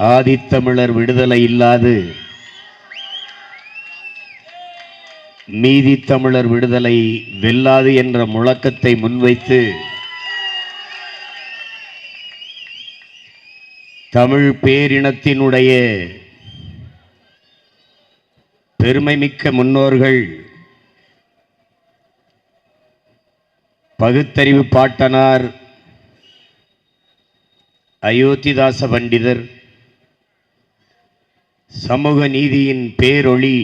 ஆதித்தமிழர் விடுதலை இல்லாது மீதி தமிழர் விடுதலை வெல்லாது என்ற முழக்கத்தை முன்வைத்து தமிழ் பேரினத்தினுடைய பெருமைமிக்க முன்னோர்கள் பகுத்தறிவு பாட்டனார் அயோத்திதாச பண்டிதர், சமூக நீதியின் பேரொளி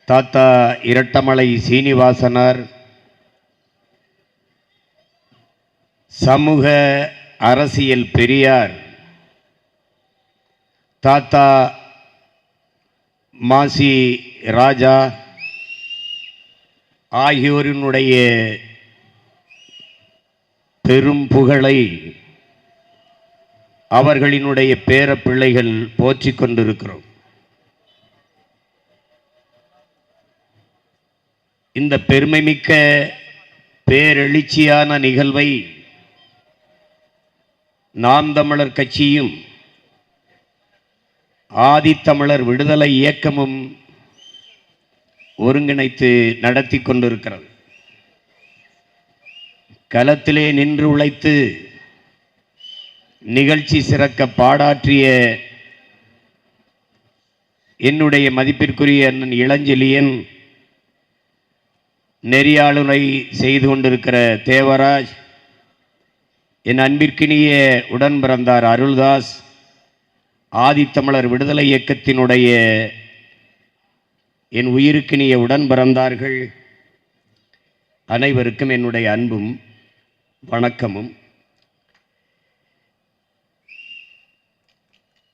தாத்தா இரட்டமலை சீனிவாசனார், சமூக அரசியல் பெரியார் தாத்தா மாசி ராஜா ஆகியோரினுடைய பெரும் புகழை அவர்களினுடைய பேர பிள்ளைகள் போற்றிக் கொண்டிருக்கிறோம். இந்த பெருமைமிக்க பேரெழுச்சியான நிகழ்வை நாம் தமிழர் கட்சியும் ஆதித்தமிழர் விடுதலை இயக்கமும் ஒருங்கிணைத்து நடத்தி கொண்டிருக்கிறது. களத்திலே நின்று உழைத்து நிகழ்ச்சி சிறக்க பாடாற்றிய என்னுடைய மதிப்பிற்குரிய அண்ணன் இளஞ்செழியன், நெறியாளுரை செய்து கொண்டிருக்கிற தேவராஜ், என் அன்பிற்கினிய உடன் பிறந்தார் அருள்தாஸ், ஆதித்தமிழர் விடுதலை இயக்கத்தினுடைய என் உயிருக்கினிய உடன் பிறந்தார்கள் அனைவருக்கும் என்னுடைய அன்பும் வணக்கமும்.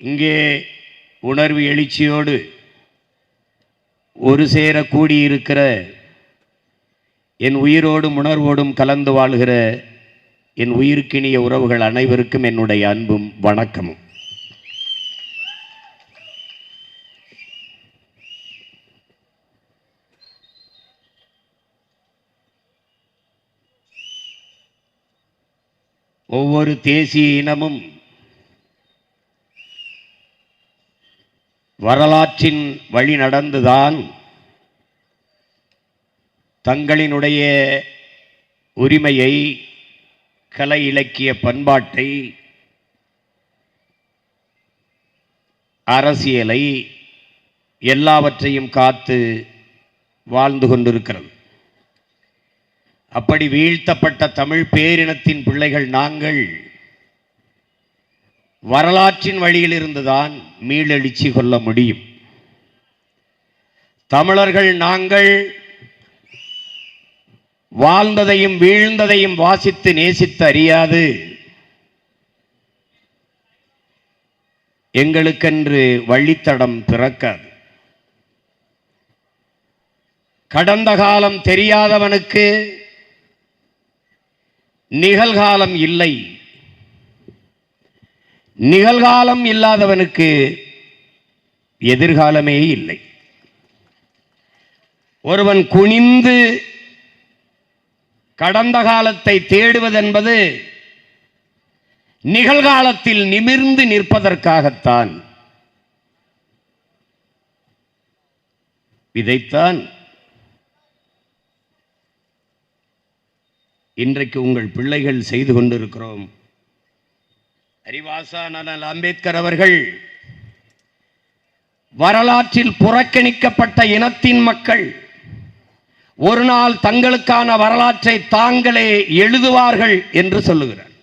இங்கே உணர்வு எழுச்சியோடு ஒரு சேர கூடியிருக்கிற என் உயிரோடும் உணர்வோடும் கலந்து வாழ்கிற என் உயிருக்கினிய உறவுகள் அனைவருக்கும் என்னுடைய அன்பும் வணக்கமும். ஒவ்வொரு தேசிய இனமும் வரலாற்றின் வழி நடந்துதான் தங்களினுடைய உரிமையை, கலை இலக்கிய பண்பாட்டை, அரசியலை எல்லாவற்றையும் காத்து வாழ்ந்து கொண்டிருக்கிறது. அப்படி வீழ்த்தப்பட்ட தமிழ் பேரினத்தின் பிள்ளைகள் நாங்கள் வரலாற்றின் வழியிலிருந்துதான் மீளெழுச்சி கொள்ள முடியும். தமிழர்கள் நாங்கள் வாழ்ந்ததையும் வீழ்ந்ததையும் வாசித்து நேசித்து அறியாது எங்களுக்கென்று வழித்தடம் பிறக்காது. கடந்த காலம் தெரியாதவனுக்கு நிகழ்காலம் இல்லை, நிகழ்காலம் இல்லாதவனுக்கு எதிர்காலமே இல்லை. ஒருவன் குனிந்து கடந்த காலத்தை தேடுவதென்பது நிகழ்காலத்தில் நிமிர்ந்து நிற்பதற்காகத்தான். இதைத்தான் இன்றைக்கு உங்கள் பிள்ளைகள் செய்து கொண்டிருக்கிறோம். அறிவாசான் அண்ணல் அம்பேத்கர் அவர்கள் வரலாற்றில் புறக்கணிக்கப்பட்ட இனத்தின் மக்கள் ஒரு நாள் தங்களுக்கான வரலாற்றை தாங்களே எழுதுவார்கள் என்று சொல்லுகிறார்.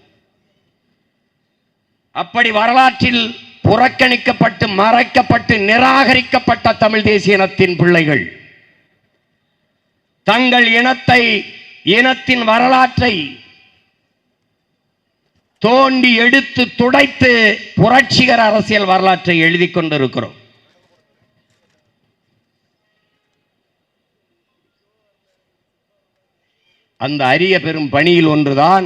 அப்படி வரலாற்றில் புறக்கணிக்கப்பட்டு மறைக்கப்பட்டு நிராகரிக்கப்பட்ட தமிழ் தேசிய இனத்தின் பிள்ளைகள் தங்கள் இனத்தின் வரலாற்றை தோண்டி எடுத்து துடைத்து புரட்சிகர அரசியல் வரலாற்றை எழுதி கொண்டிருக்கிறோம். அந்த அரிய பெரும் பணியில் ஒன்றுதான்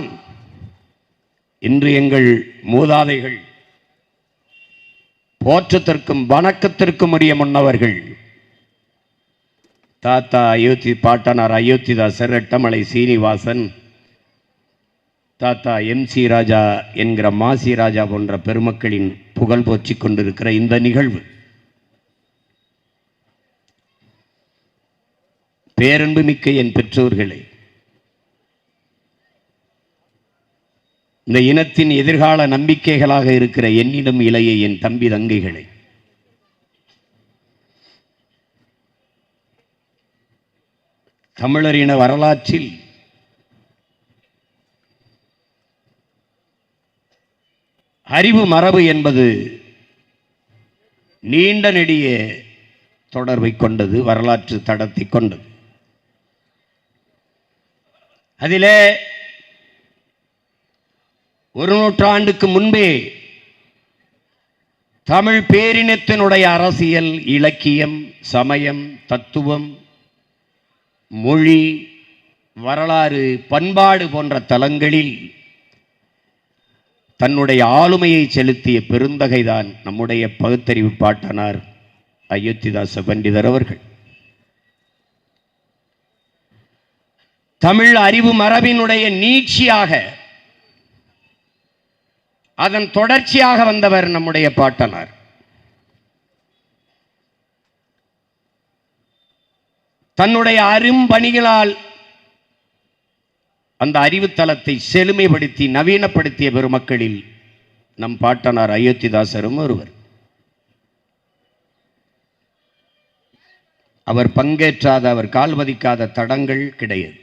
இன்று எங்கள் மூதாதைகள் போற்றத்திற்கும் வணக்கத்திற்கும் உரிய முன்னவர்கள் தாத்தா பாட்டனார் அயோத்திதாசர் இரட்டமலை சீனிவாசன் தாத்தா MC ராஜா என்கிற மாசி ராஜா போன்ற பெருமக்களின் புகழ் போற்றிக் கொண்டிருக்கிற இந்த நிகழ்வு பேரன்பு மிக்க என் பெற்றோர்களே, இந்த இனத்தின் எதிர்கால நம்பிக்கைகளாக இருக்கிற என்னிடம் இளைய என் தம்பி தங்கைகளை, தமிழரின வரலாற்றில் அறிவு மரபு என்பது நீண்ட நெடிய தொடர்பை கொண்டது, வரலாற்று தடத்தை கொண்டது. அதிலே ஒரு நூற்றாண்டுக்கு முன்பே தமிழ் பேரினத்தினுடைய அரசியல், இலக்கியம், சமயம், தத்துவம், மொழி, வரலாறு, பண்பாடு போன்ற தலங்களில் தன்னுடைய ஆளுமையை செலுத்திய பெருந்தகைதான் நம்முடைய பகுத்தறிவு பாட்டனார் அயோத்திதாச பண்டிதர் அவர்கள். தமிழ் அறிவு மரபினுடைய நீட்சியாக, அதன் தொடர்ச்சியாக வந்தவர் நம்முடைய பாட்டனார். தன்னுடைய அரும்பணிகளால் அந்த அறிவுத்தலத்தை செழுமைப்படுத்தி நவீனப்படுத்திய பெருமக்களில் நம் பாட்டனார் அயோத்திதாசரும் ஒருவர். அவர் பங்கேற்றாத, அவர் கால் பதிக்காத தடங்கள் கிடையாது.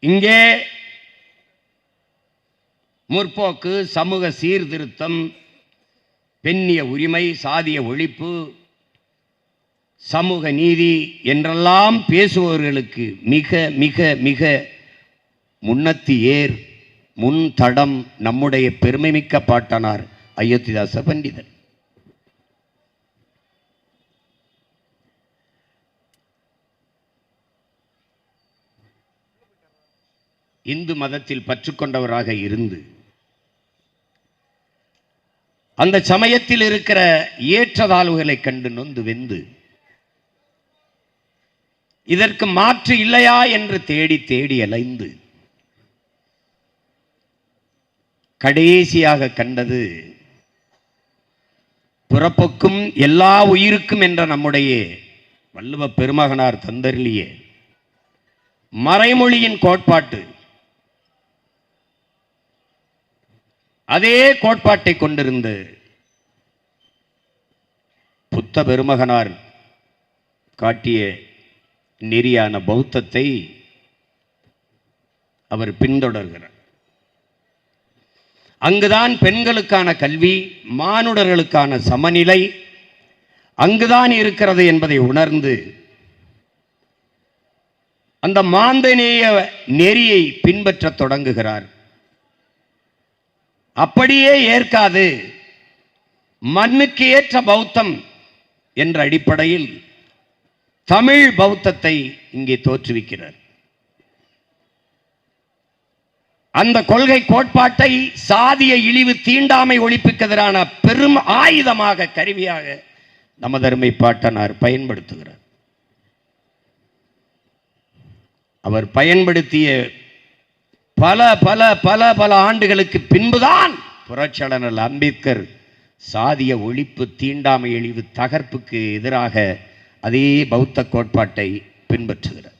இங்கே முற்போக்கு, சமூக சீர்திருத்தம், பெண்ணிய உரிமை, சாதிய ஒழிப்பு, சமூக நீதி என்றெல்லாம் பேசுபவர்களுக்கு மிக மிக மிக முன்னத்தி ஏர், முன் தடம் நம்முடைய பெருமைமிக்க பாட்டனார் அயோத்திதாச பண்டிதர். இந்து மதத்தில் பற்றுக்கொண்டவராக இருந்து அந்த சமயத்தில் இருக்கிற ஏற்றதாழ்வுகளை கண்டு நொந்து வெந்து இதற்கு மாற்று இல்லையா என்று தேடி தேடி அலைந்து கடைசியாக கண்டது பிறப்புக்கும் எல்லா உயிருக்கும் என்ற நம்முடைய வள்ளுவ பெருமகனார் தந்தருளிய மறைமொழியின் கோட்பாட்டு. அதே கோட்பாட்டை கொண்டிருந்த புத்த பெருமகனார் காட்டிய நெறியான பௌத்தத்தை அவர் பின்தொடர்கிறார். அங்குதான் பெண்களுக்கான கல்வி, மானுடர்களுக்கான சமநிலை அங்குதான் இருக்கிறது என்பதை உணர்ந்து அந்த மாந்தநேய நெறியை பின்பற்றத் தொடங்குகிறார். அப்படியே ஏற்காது மண்ணுக்கு ஏற்ற பௌத்தம் என்ற அடிப்படையில் தமிழ் பௌத்தத்தை இங்கே தோற்றுவிக்கிறார். அந்த கொள்கை கோட்பாட்டை சாதிய இழிவு, தீண்டாமை ஒழிப்புக்கு எதிரான பெரும் ஆயுதமாக, கருவியாக நமதருமை பாட்டனார் பயன்படுத்துகிறார். அவர் பயன்படுத்திய பல பல பல பல ஆண்டுகளுக்கு பின்புதான் புரட்சியாளர் அம்பேத்கர் சாதிய ஒழிப்பு, தீண்டாமை இழிவு தகர்ப்புக்கு எதிராக அதே பௌத்த கோட்பாட்டை பின்பற்றுகிறார்.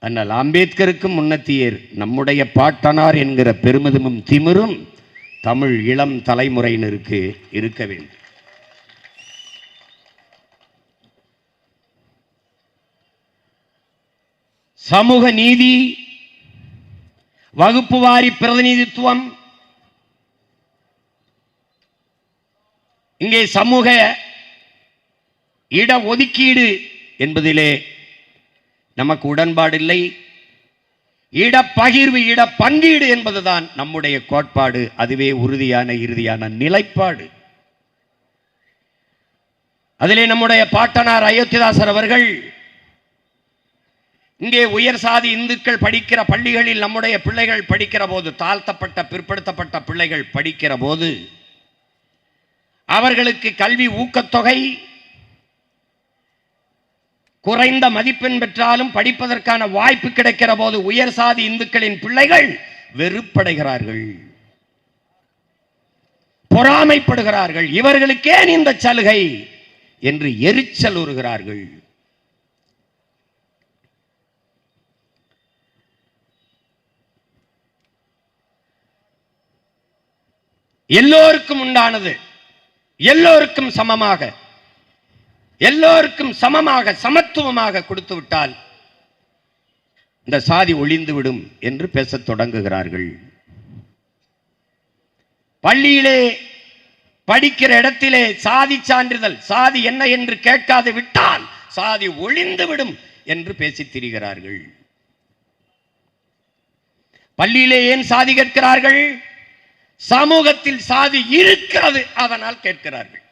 ஆனால் அம்பேத்கருக்கும் முன்னத்தியர் நம்முடைய பாட்டனார் என்கிற பெருமிதமும் திமிரும் தமிழ் இளம் தலைமுறையினருக்கு இருக்க வேண்டும். சமூக நீதி, வகுப்புவாரி பிரதிநிதித்துவம், இங்கே சமூக இட ஒதுக்கீடு என்பதிலே நமக்கு உடன்பாடில்லை. இடப்பகிர்வு, இட பங்கீடு என்பதுதான் நம்முடைய கோட்பாடு. அதுவே உறுதியான இறுதியான நிலைப்பாடு. அதிலே நம்முடைய பாட்டனார் அயோத்திதாசர் அவர்கள் இங்கே உயர் சாதி இந்துக்கள் படிக்கிற பள்ளிகளில் நம்முடைய பிள்ளைகள் படிக்கிற போது, தாழ்த்தப்பட்ட பிற்படுத்தப்பட்ட பிள்ளைகள் படிக்கிற போது அவர்களுக்கு கல்வி ஊக்கத்தொகை, குறைந்த மதிப்பெண் பெற்றாலும் படிப்பதற்கான வாய்ப்பு கிடைக்கிற போது உயர் சாதி இந்துக்களின் பிள்ளைகள் வெறுப்படைகிறார்கள், பொறாமைப்படுகிறார்கள். இவர்களுக்கேன் இந்த சலுகை என்று எரிச்சல் உறுகிறார்கள். எல்லோருக்கும் உண்டானது எல்லோருக்கும் சமமாக, எல்லோருக்கும் சமமாக சமத்துவமாக கொடுத்து விட்டால் இந்த சாதி ஒளிந்துவிடும் என்று பேசத் தொடங்குகிறார்கள். பள்ளியிலே படிக்கிற இடத்திலே சாதி சான்றிதழ், சாதி என்ன என்று கேட்காது விட்டால் சாதி ஒளிந்துவிடும் என்று பேசித் திரிகிறார்கள். பள்ளியிலே ஏன் சாதி கேட்கிறார்கள்? சமூகத்தில் சாதி இருக்கிறது, அதனால் கேட்கிறார்கள்.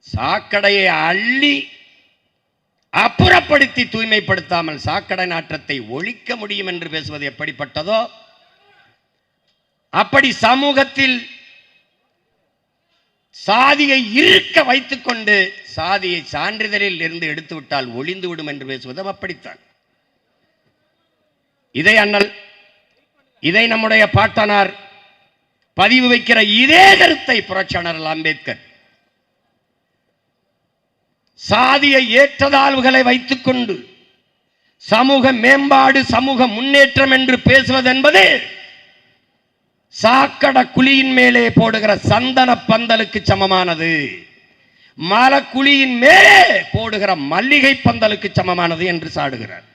சாக்கடையை அள்ளி அப்புறப்படுத்தி தூய்மைப்படுத்தாமல் சாக்கடை நாற்றத்தை ஒழிக்க முடியும் என்று பேசுவது எப்படிப்பட்டதோ அப்படி சமூகத்தில் சாதியை இருக்க வைத்துக் கொண்டு சாதியை சான்றிதழில் இருந்து எடுத்துவிட்டால் ஒளிந்துவிடும் என்று பேசுவதும் அப்படித்தான். இதை நம்முடைய பாட்டனார் பதிவு வைக்கிற இதே கருத்தை புரட்சியாளர் அம்பேத்கர் சாதிய ஏற்றதாழ்வுகளை வைத்துக் கொண்டு சமூக மேம்பாடு, சமூக முன்னேற்றம் என்று பேசுவது என்பது சாக்கடை குழியின் மேலே போடுகிற சந்தன பந்தலுக்கு சமமானது, மலக்குழியின் மேலே போடுகிற மல்லிகை பந்தலுக்கு சமமானது என்று சாடுகிறார்.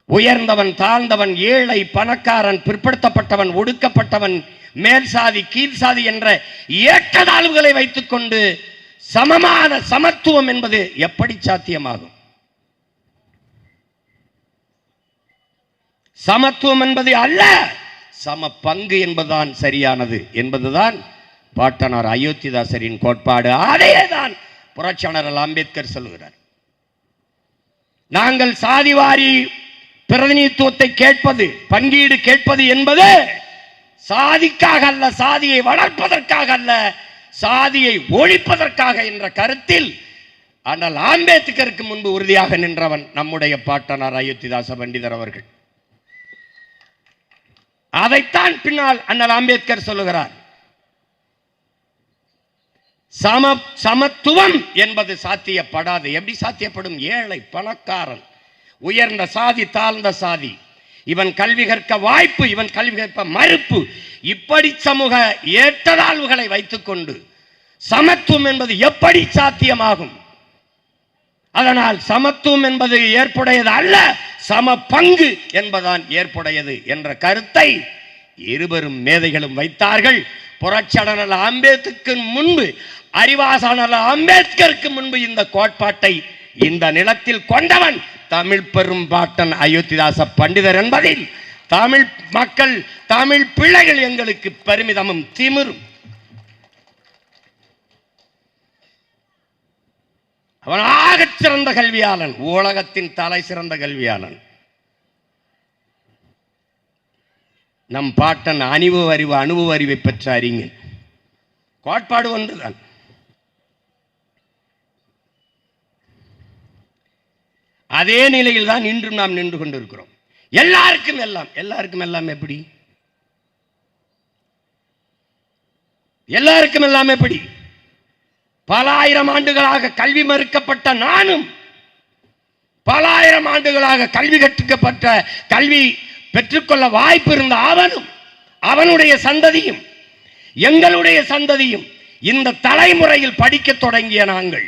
உயர்ந்தவன், தாழ்ந்தவன், ஏழை, பணக்காரன், பிற்படுத்தப்பட்டவன், ஒடுக்கப்பட்டவன், மேல் சாதி, கீழ் சாதி என்ற ஏற்றதாழ்வுகளை வைத்துக் கொண்டு சமமான சமத்துவம் என்பது எப்படி சாத்தியமாகும்? சமத்துவம் என்பது அல்ல, சம பங்கு என்பதுதான் சரியானது என்பதுதான் பாட்டனார் அயோத்திதாசரின் கோட்பாடு. அதேதான் புரட்சியாளர் அம்பேத்கர் சொல்கிறார். நாங்கள் சாதிவாரி பிரதிநிதித்துவத்தை கேட்பது, பங்கீடு கேட்பது என்பது சாதிக்காக அல்ல, சாதியை வளர்ப்பதற்காக அல்ல, சாதியை ஒழிப்பதற்காக என்ற கருத்தில் ஆனால் அம்பேத்கருக்கு முன்பு உறுதியாக நின்றவன் நம்முடைய பாட்டனார் அயோத்திதாச பண்டிதர் அவர்கள். அதைத்தான் பின்னால் அண்ணல் அம்பேத்கர் சொல்லுகிறார். சமத்துவம் என்பது சாத்தியப்படாது. எப்படி சாத்தியப்படும்? ஏழை, பணக்காரன், உயர்ந்த சாதி, தாழ்ந்த சாதி, இவன் கல்வி கற்க வாய்ப்பு, இவன் கல்வி கற்க மறுப்பு, இப்படி சமூக ஏற்றதாழ்வுகளை வைத்துக் கொண்டு சமத்துவம் என்பது எப்படி சாத்தியமாகும்? அதனால் சமத்துவம் என்பது ஏற்புடையது அல்ல, சம பங்கு என்பதான் ஏற்புடையது என்ற கருத்தை இருவரும் மேதைகளும் வைத்தார்கள். புரட்சியாளர் அம்பேத்கருக்கு முன்பு, அறிவாசாளர் அம்பேத்கருக்கு முன்பு இந்த கோட்பாட்டை இந்த நிலத்தில் கொண்டவன் தமிழ் பெரும் பாட்டன் அயோத்திதாச பண்டிதர் என்பதில் தமிழ் மக்கள், தமிழ் பிள்ளைகள் எங்களுக்கு பெருமிதமும் திமிரும். அவன் ஆகச் சிறந்த கல்வியாளன், உலகத்தின் தலை சிறந்த கல்வியாளன். நம் பாட்டன் அனுபவ அறிவை பெற்ற அறிஞன். கோட்பாடு ஒன்றுதான். அதே நிலையில் தான் இன்றும் நாம் நின்று கொண்டிருக்கிறோம். எல்லாருக்கும் எல்லாம், எல்லாருக்கும் எல்லாம் எப்படி? எல்லாருக்கும் எல்லாம் எப்படி? பல ஆயிரம் ஆண்டுகளாக கல்வி மறுக்கப்பட்ட நானும், பல ஆயிரம் ஆண்டுகளாக கல்வி கற்றுக்கப்பட்ட, கல்வி பெற்றுக்கொள்ள வாய்ப்பு இருந்த அவனும், அவனுடைய சந்ததியும், எங்களுடைய சந்ததியும், இந்த தலைமுறையில் படிக்க தொடங்கிய நாங்கள்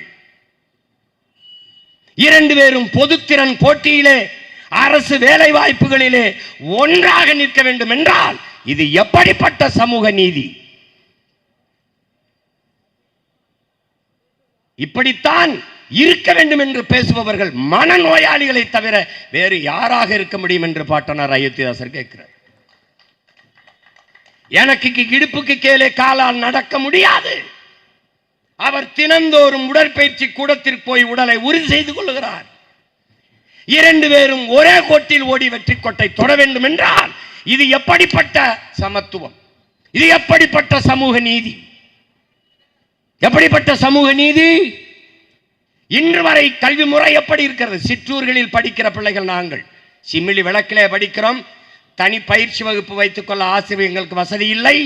இரண்டு பேரும் பொதுத்திறன் போட்டியிலே, அரசு வேலை வாய்ப்புகளிலே ஒன்றாக நிற்க வேண்டும் என்றால் இது எப்படிப்பட்ட சமூக நீதி? இப்படித்தான் இருக்க வேண்டும் என்று பேசுபவர்கள் மனநோயாளிகளை தவிர வேறு யாராக இருக்க முடியும் என்று பாட்டனார் அயோத்திதாசர் கேட்கிறார். எனக்கு இடுப்புக்கு கீழே காலால் நடக்க முடியாது. அவர் தினந்தோறும் உடற்பயிற்சி கூடத்திற்கு போய் உடலை உறுதி செய்து கொள்கிறார். இரண்டு பேரும் ஒரே கோட்டில் ஓடி வெற்றி கோட்டை தொட வேண்டும் என்றால் இது எப்படிப்பட்ட சமத்துவம்? இது எப்படிப்பட்ட சமூக நீதி? எப்படிப்பட்ட சமூக நீதி? இன்று வரை கல்வி முறை எப்படி இருக்கிறது? சிற்றூர்களில் படிக்கிற பிள்ளைகள் நாங்கள் சிமிழி விளக்கிலே படிக்கிறோம். தனி பயிற்சி வகுப்பு வைத்துக் கொள்ள ஆசிரியர் எங்களுக்கு வசதி இல்லை.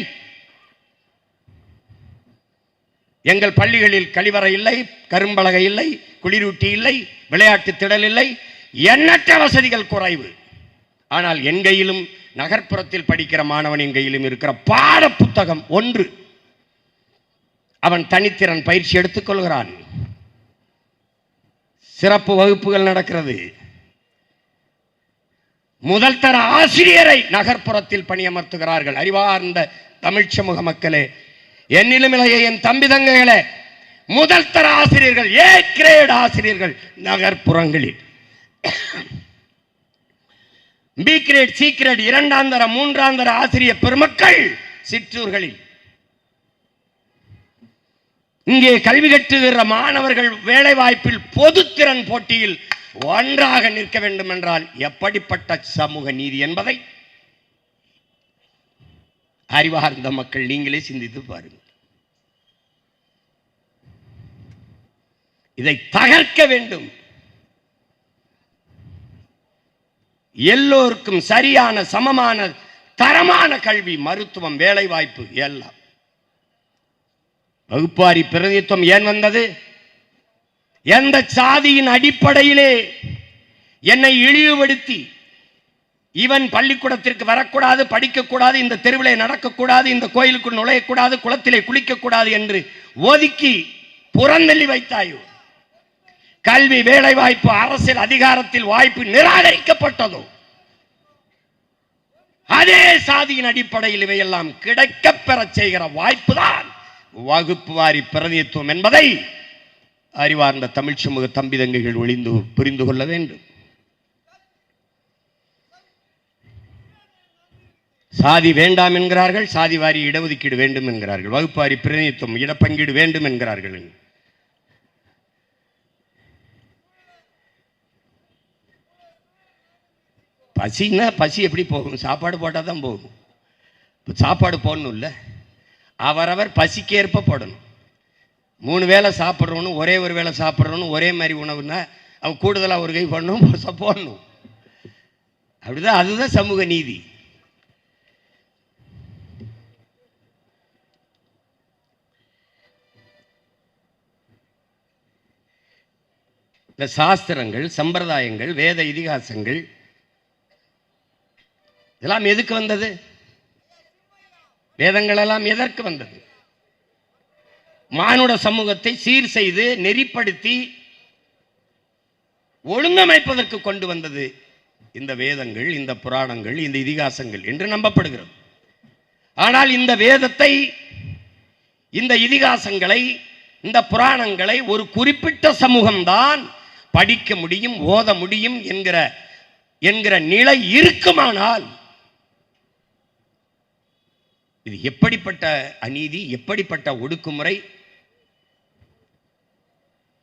எங்கள் பள்ளிகளில் கழிவறை இல்லை, கரும்பலகை இல்லை, குளிரூட்டி இல்லை, விளையாட்டு திடல் இல்லை, எண்ணற்ற வசதிகள் குறைவு. ஆனால் என் கையிலும் நகர்ப்புறத்தில் படிக்கிற மாணவனின் கையிலும் இருக்கிற பாட புத்தகம் ஒன்று. அவன் தனித்திறன் பயிற்சி எடுத்துக் கொள்கிறான். சிறப்பு வகுப்புகள் நடக்கிறது. முதல் தர ஆசிரியரை நகர்ப்புறத்தில் பணியமர்த்துகிறார்கள். அறிவார்ந்த தமிழ் சமூக மக்களே, என்னிலும் இளைய என் தம்பி தங்கைகளே, முதல் தர ஆசிரியர்கள், ஏ கிரேட் ஆசிரியர்கள் நகர்ப்புறங்களில். பி கிரேட், சி கிரேட், இரண்டாம் தர மூன்றாம் தர ஆசிரியர் பெருமக்கள் சிற்றூர்களில். இங்கே கல்வி கற்றுகிற மாணவர்கள் வேலை வாய்ப்பில் பொதுத்திறன் போட்டியில் ஒன்றாக நிற்க வேண்டும் என்றால் எப்படிப்பட்ட சமூக நீதி என்பதை அறிவார்ந்த மக்கள் நீங்களே சிந்தித்து பாருங்கள். இதை தகர்க்க வேண்டும். எல்லோருக்கும் சரியான சமமான தரமான கல்வி, மருத்துவம், வேலை வாய்ப்பு எல்லாம். வகுப்பாரி பிரதிநிதித்துவம் ஏன் வந்தது? எந்த சாதியின் அடிப்படையிலே என்னை இழிவுபடுத்தி இவன் பள்ளிக்கூடத்திற்கு வரக்கூடாது, படிக்கக்கூடாது, இந்த தெருவிலே நடக்கக்கூடாது, இந்த கோயிலுக்குள் நுழையக்கூடாது, குளத்திலே குளிக்கக்கூடாது என்று ஒதுக்கி புறந்தள்ளி வைத்தாயோ? கல்வி, வேலை வாய்ப்பு, அரசியல் அதிகாரத்தில் வாய்ப்பு நிராகரிக்கப்பட்டதோ? அதே சாதியின் அடிப்படையில் இவையெல்லாம் கிடைக்கப் பெற செய்கிற வாய்ப்புதான் வகுப்பு வாரி பிரதிநிதித்துவம் என்பதை அறிவார்ந்த தமிழ் சமூக தம்பி தங்கைகள் புரிந்து கொள்ள வேண்டும். சாதி வேண்டாம் என்கிறார்கள், சாதி வாரி இடஒதுக்கீடு வேண்டும் என்கிறார்கள், வகுப்பாரி பிரதிநிதித்துவம் இடப்பங்கீடு வேண்டும் என்கிறார்கள். பசின்னா பசி எப்படி போகும்? சாப்பாடு போட்டால் தான் போகும். சாப்பாடு போடணும் இல்லை, அவரவர் பசிக்கேற்ப போடணும். 3 வேளை சாப்பிட்றவனும் ஒரே ஒரு வேளை சாப்பிட்றவனும் ஒரே மாதிரி உணவுன்னா அவன் கூடுதலாக ஒரு கை போடணும். அப்படிதான், அதுதான் சமூக நீதி. இந்த சாஸ்திரங்கள், சம்பிரதாயங்கள், வேத இதிகாசங்கள் இதெல்லாம் எதுக்கு வந்தது? வேதங்கள் எல்லாம் எதற்கு வந்தது? மானுட சமூகத்தை சீர் செய்து நெறிப்படுத்தி ஒழுங்கமைப்பதற்கு கொண்டு வந்தது இந்த வேதங்கள், இந்த புராணங்கள், இந்த இதிகாசங்கள் என்று நம்பப்படுகிறது. ஆனால் இந்த வேதத்தை, இந்த இதிகாசங்களை, இந்த புராணங்களை ஒரு குறிப்பிட்ட சமூகம்தான் படிக்க முடியும், ஓத முடியும் என்கிற நிலை இருக்குமானால் இது எப்படிப்பட்ட அநீதி, எப்படிப்பட்ட ஒடுக்குமுறை!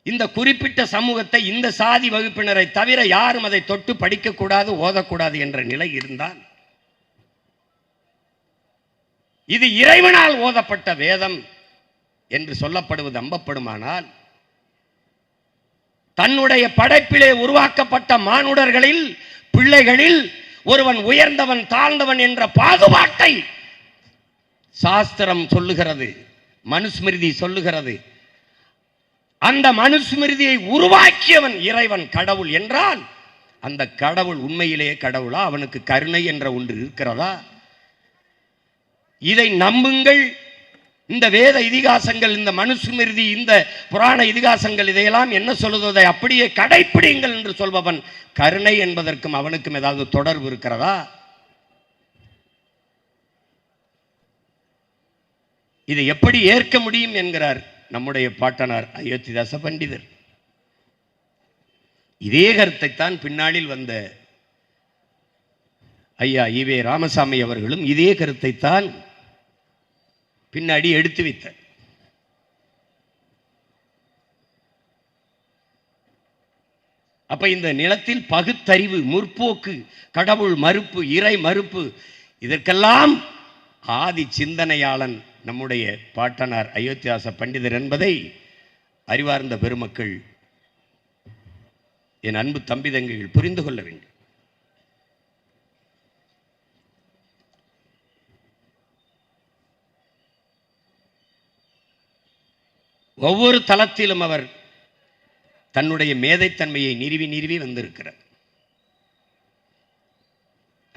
இந்த குறிப்பிட்ட சமூகத்தை, இந்த சாதி வகுப்பினரை தவிர யாரும் அதை தொட்டு படிக்கக்கூடாது, ஓதக்கூடாது என்ற நிலை இருந்தால், இது இறைவனால் ஓதப்பட்ட வேதம் என்று சொல்லப்படுவது நம்பப்படுமானால், தன்னுடைய படைப்பிலே உருவாக்கப்பட்ட மானுடர்களில், பிள்ளைகளில் ஒருவன் உயர்ந்தவன், தாழ்ந்தவன் என்ற பாகுபாட்டை சாஸ்திரம் சொல்லுகிறது, மனுஸ்மிருதி சொல்லுகிறது. அந்த மனுஸ்மிருதியை உருவாக்கியவன் இறைவன், கடவுள் என்றால் அந்த கடவுள் உண்மையிலேயே கடவுளா? அவனுக்கு கருணை என்ற ஒன்று இருக்கிறதா? இதை நம்புங்கள். இந்த வேத இதிகாசங்கள், இந்த மனுஸ்மிருதி, இந்த புராண இதிகாசங்கள் இதையெல்லாம் என்ன சொல்லுவதை அப்படியே கடைப்பிடிங்கள் என்று சொல்பவன் கருணை என்பதற்கும் அவனுக்கும் ஏதாவது தொடர்பு இருக்கிறதா? இதை எப்படி ஏற்க முடியும் என்கிறார் நம்முடைய பாட்டனார் அயோத்திதாச பண்டிதர். இதே கருத்தை தான் பின்னாளில் வந்த ஐயா ஈவே ராமசாமி அவர்களும் இதே கருத்தை தான் பின்னாடி எடுத்து வைத்தார். அப்ப இந்த நிலத்தில் பகுத்தறிவு, முற்போக்கு, கடவுள் மறுப்பு, இறை மறுப்பு, இதற்கெல்லாம் ஆதி சிந்தனையாளன் நம்முடைய பாட்டனார் அயோத்தியாச பண்டிதர் என்பதை அறிவார்ந்த பெருமக்கள், என் அன்பு தம்பி தங்கைகள் புரிந்து கொள்ள வேண்டும். ஒவ்வொரு தளத்திலும் அவர் தன்னுடைய மேதைத்தன்மையை நிறுவி நிறுவி வந்திருக்கிறார்.